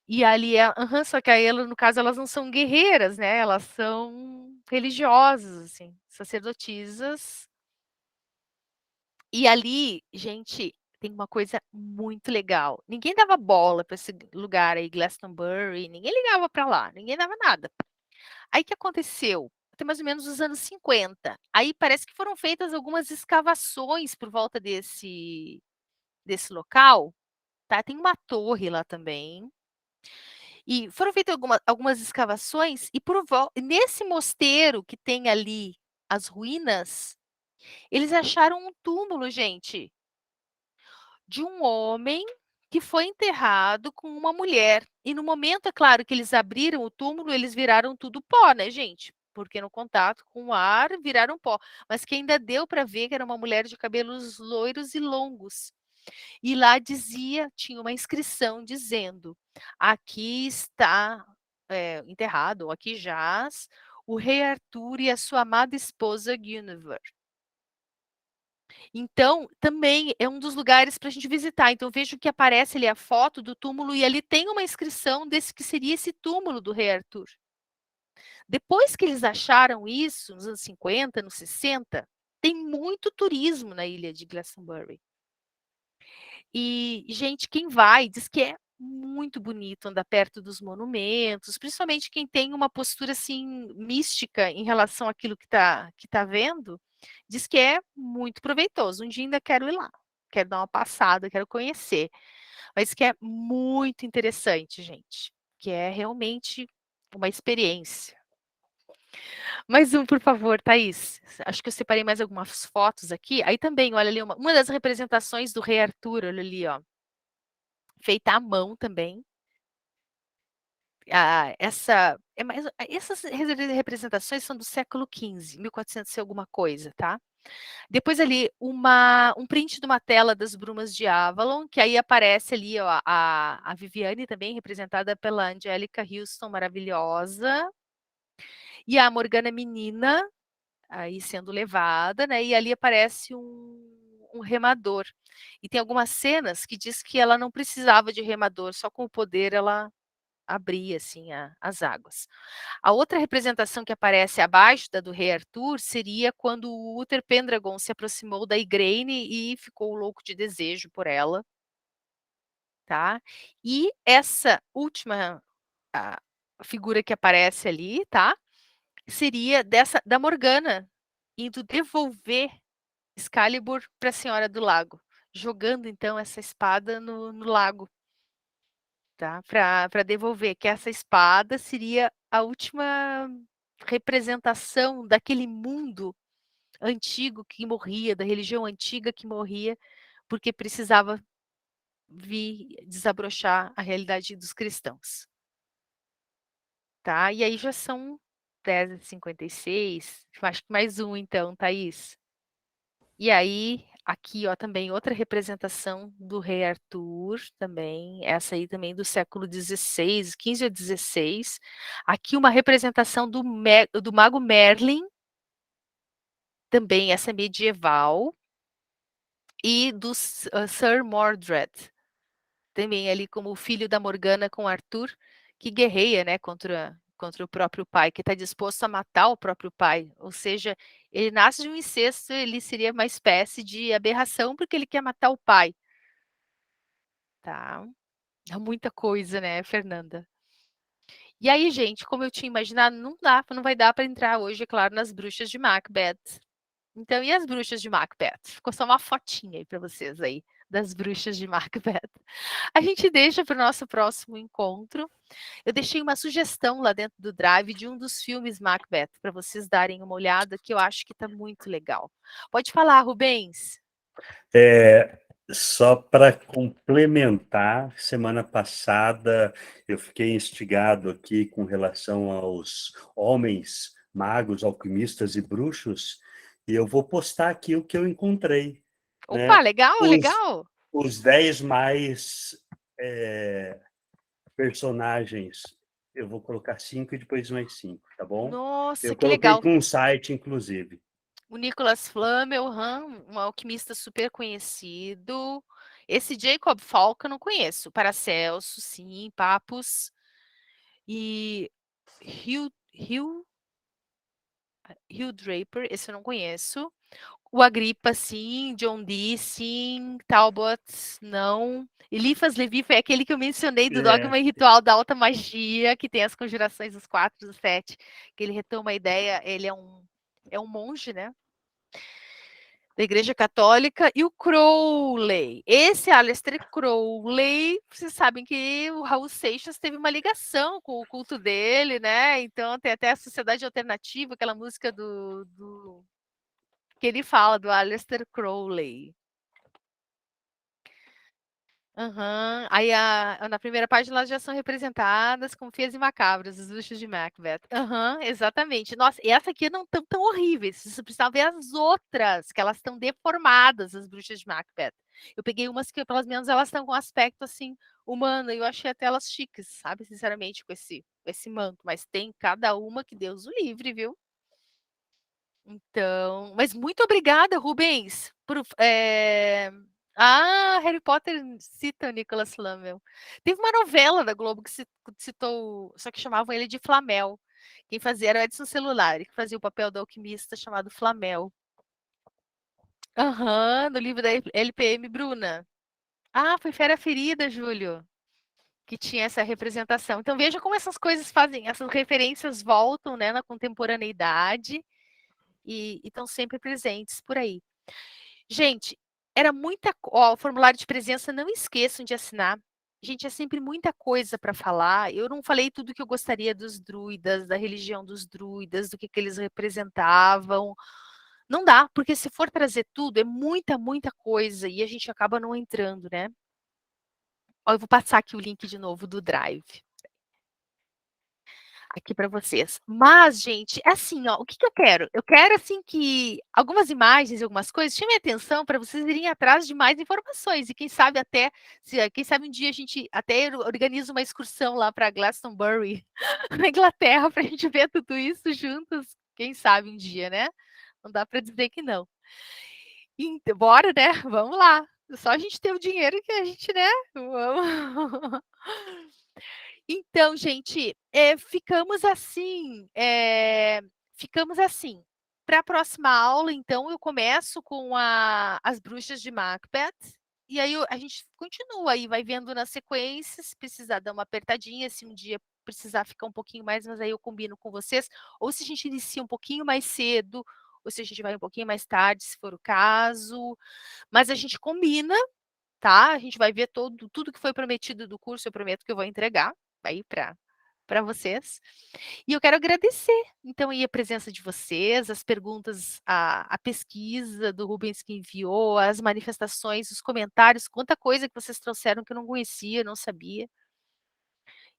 E ali, uhum, só que aí, no caso, elas não são guerreiras, né, elas são religiosas, assim, sacerdotisas. E ali, gente, tem uma coisa muito legal. Ninguém dava bola para esse lugar aí, Glastonbury, ninguém ligava para lá, ninguém dava nada. Aí o que aconteceu? Até mais ou menos os anos 50. Aí parece que foram feitas algumas escavações por volta desse local, tá? Tem uma torre lá também. E foram feitas algumas escavações e nesse mosteiro que tem ali as ruínas, eles acharam um túmulo, gente, de um homem que foi enterrado com uma mulher. E no momento, é claro, que eles abriram o túmulo, eles viraram tudo pó, né, gente? Porque no contato com o ar viraram pó. Mas que ainda deu para ver que era uma mulher de cabelos loiros e longos. E lá dizia, tinha uma inscrição dizendo: aqui está enterrado, ou aqui jaz o rei Arthur e a sua amada esposa Guinevere. Então, também é um dos lugares para a gente visitar. Então, vejo que aparece ali a foto do túmulo e ali tem uma inscrição desse que seria esse túmulo do rei Arthur. Depois que eles acharam isso, nos anos 50, nos 60, tem muito turismo na ilha de Glastonbury. E, gente, quem vai diz que é muito bonito andar perto dos monumentos, principalmente quem tem uma postura assim mística em relação àquilo que tá vendo, diz que é muito proveitoso. Um dia ainda quero ir lá, quero dar uma passada, quero conhecer, mas que é muito interessante, gente, que é realmente uma experiência. Mais um, por favor, Thaís. Acho que eu separei mais algumas fotos aqui. Aí também, olha ali, uma das representações do rei Arthur, olha ali, ó, feita à mão também. Essas representações são do século XV, 1400 e alguma coisa, tá? Depois ali, um print de uma tela das Brumas de Avalon, que aí aparece ali ó, a Viviane também, representada pela Angélica Houston, maravilhosa, e a Morgana menina, aí sendo levada, né? E ali aparece um remador. E tem algumas cenas que diz que ela não precisava de remador, só com o poder ela abria assim as águas. A outra representação que aparece abaixo da do rei Arthur seria quando o Uther Pendragon se aproximou da Igraine e ficou louco de desejo por ela, tá? E essa última figura que aparece ali, tá? Seria da Morgana indo devolver Excalibur para a Senhora do Lago, jogando então essa espada no lago, tá? Para devolver, que essa espada seria a última representação daquele mundo antigo que morria, da religião antiga que morria, porque precisava vir desabrochar a realidade dos cristãos. Tá? E aí já são 10h56, acho que mais um então, Thaís. E aí, aqui, ó, também outra representação do rei Arthur, também, essa aí também do século XVI, XV ou XVI. Aqui uma representação do mago Merlin, também essa medieval, e do Sir Mordred, também ali como o filho da Morgana com Arthur, que guerreia, né, contra o próprio pai, que está disposto a matar o próprio pai. Ou seja, ele nasce de um incesto, ele seria uma espécie de aberração porque ele quer matar o pai. Tá? Dá muita coisa, né, Fernanda? E aí, gente, como eu tinha imaginado, não vai dar para entrar hoje, é claro, nas bruxas de Macbeth. Então, e as bruxas de Macbeth? Ficou só uma fotinha aí para vocês aí das bruxas de Macbeth. A gente deixa para o nosso próximo encontro. Eu deixei uma sugestão lá dentro do Drive de um dos filmes Macbeth para vocês darem uma olhada, que eu acho que está muito legal. Pode falar, Rubens. Só para complementar, semana passada eu fiquei instigado aqui com relação aos homens magos, alquimistas e bruxos, e eu vou postar aqui o que eu encontrei, Opa, né? legal, Os, legal. os 10 mais personagens, eu vou colocar 5 e depois mais 5, tá bom? Nossa, Eu que coloquei legal. com um site, inclusive. O Nicholas Flamel, um alquimista super conhecido. Esse Jacob Falk eu não conheço. Paracelso, sim, Papus. E Hugh Draper, esse eu não conheço. O Agripa, sim. John Dee, sim. Talbot, não. Eliphas Levi foi aquele que eu mencionei do Dogma e Ritual da Alta Magia, que tem as conjurações dos 4 e dos 7, que ele retoma a ideia, ele é um monge, né? Da Igreja Católica, e o Crowley. Esse Aleister Crowley, vocês sabem que o Raul Seixas teve uma ligação com o culto dele, né? Então tem até a Sociedade Alternativa, aquela música que ele fala do Aleister Crowley. Uhum. Aí na primeira página elas já são representadas como feias e macabras, os bruxos de Macbeth. Uhum, exatamente. Nossa, e essa aqui não estão tão horríveis. Você precisa ver as outras, que elas estão deformadas, as bruxas de Macbeth. Eu peguei umas que, pelo menos, elas estão com um aspecto assim humano. E eu achei até elas chiques, sabe? Sinceramente, com esse manto. Mas tem cada uma que Deus o livre, viu? Então, mas muito obrigada, Rubens, Harry Potter cita o Nicholas Flamel. Teve uma novela da Globo que citou, só que chamavam ele de Flamel. Quem fazia era o Edson Celulari, que fazia o papel do alquimista chamado Flamel. Aham, no livro da LPM Bruna. Ah, foi Fera Ferida, Júlio, que tinha essa representação. Então veja como essas coisas fazem, essas referências voltam, né, na contemporaneidade e estão sempre presentes por aí. Gente, era muita. Ó, o formulário de presença, não esqueçam de assinar. Gente, é sempre muita coisa para falar. Eu não falei tudo que eu gostaria dos druidas, da religião dos druidas, do que eles representavam. Não dá, porque se for trazer tudo, é muita, muita coisa e a gente acaba não entrando, né? Ó, eu vou passar aqui o link de novo do Drive aqui para vocês. Mas, gente, é assim, ó, o que eu quero? Eu quero, assim, que algumas imagens e algumas coisas chamem atenção para vocês irem atrás de mais informações. E quem sabe até, quem sabe um dia a gente até organiza uma excursão lá para Glastonbury, na Inglaterra, para a gente ver tudo isso juntos. Quem sabe um dia, né? Não dá para dizer que não. Então, bora, né? Vamos lá. Só a gente ter o dinheiro que a gente, né? Vamos. Então, gente, ficamos assim. Ficamos assim. Para a próxima aula, então, eu começo com as bruxas de Macbeth. E aí a gente continua aí, vai vendo nas sequências, se precisar dar uma apertadinha, se um dia precisar ficar um pouquinho mais, mas aí eu combino com vocês. Ou se a gente inicia um pouquinho mais cedo, ou se a gente vai um pouquinho mais tarde, se for o caso. Mas a gente combina, tá? A gente vai ver tudo que foi prometido do curso, eu prometo que eu vou entregar aí para vocês. E eu quero agradecer, então, aí a presença de vocês, as perguntas, a pesquisa do Rubens que enviou, as manifestações, os comentários, quanta coisa que vocês trouxeram que eu não conhecia, não sabia.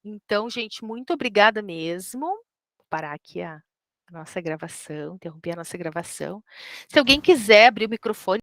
Então, gente, muito obrigada mesmo. Vou parar aqui a nossa gravação, interromper a nossa gravação. Se alguém quiser abrir o microfone,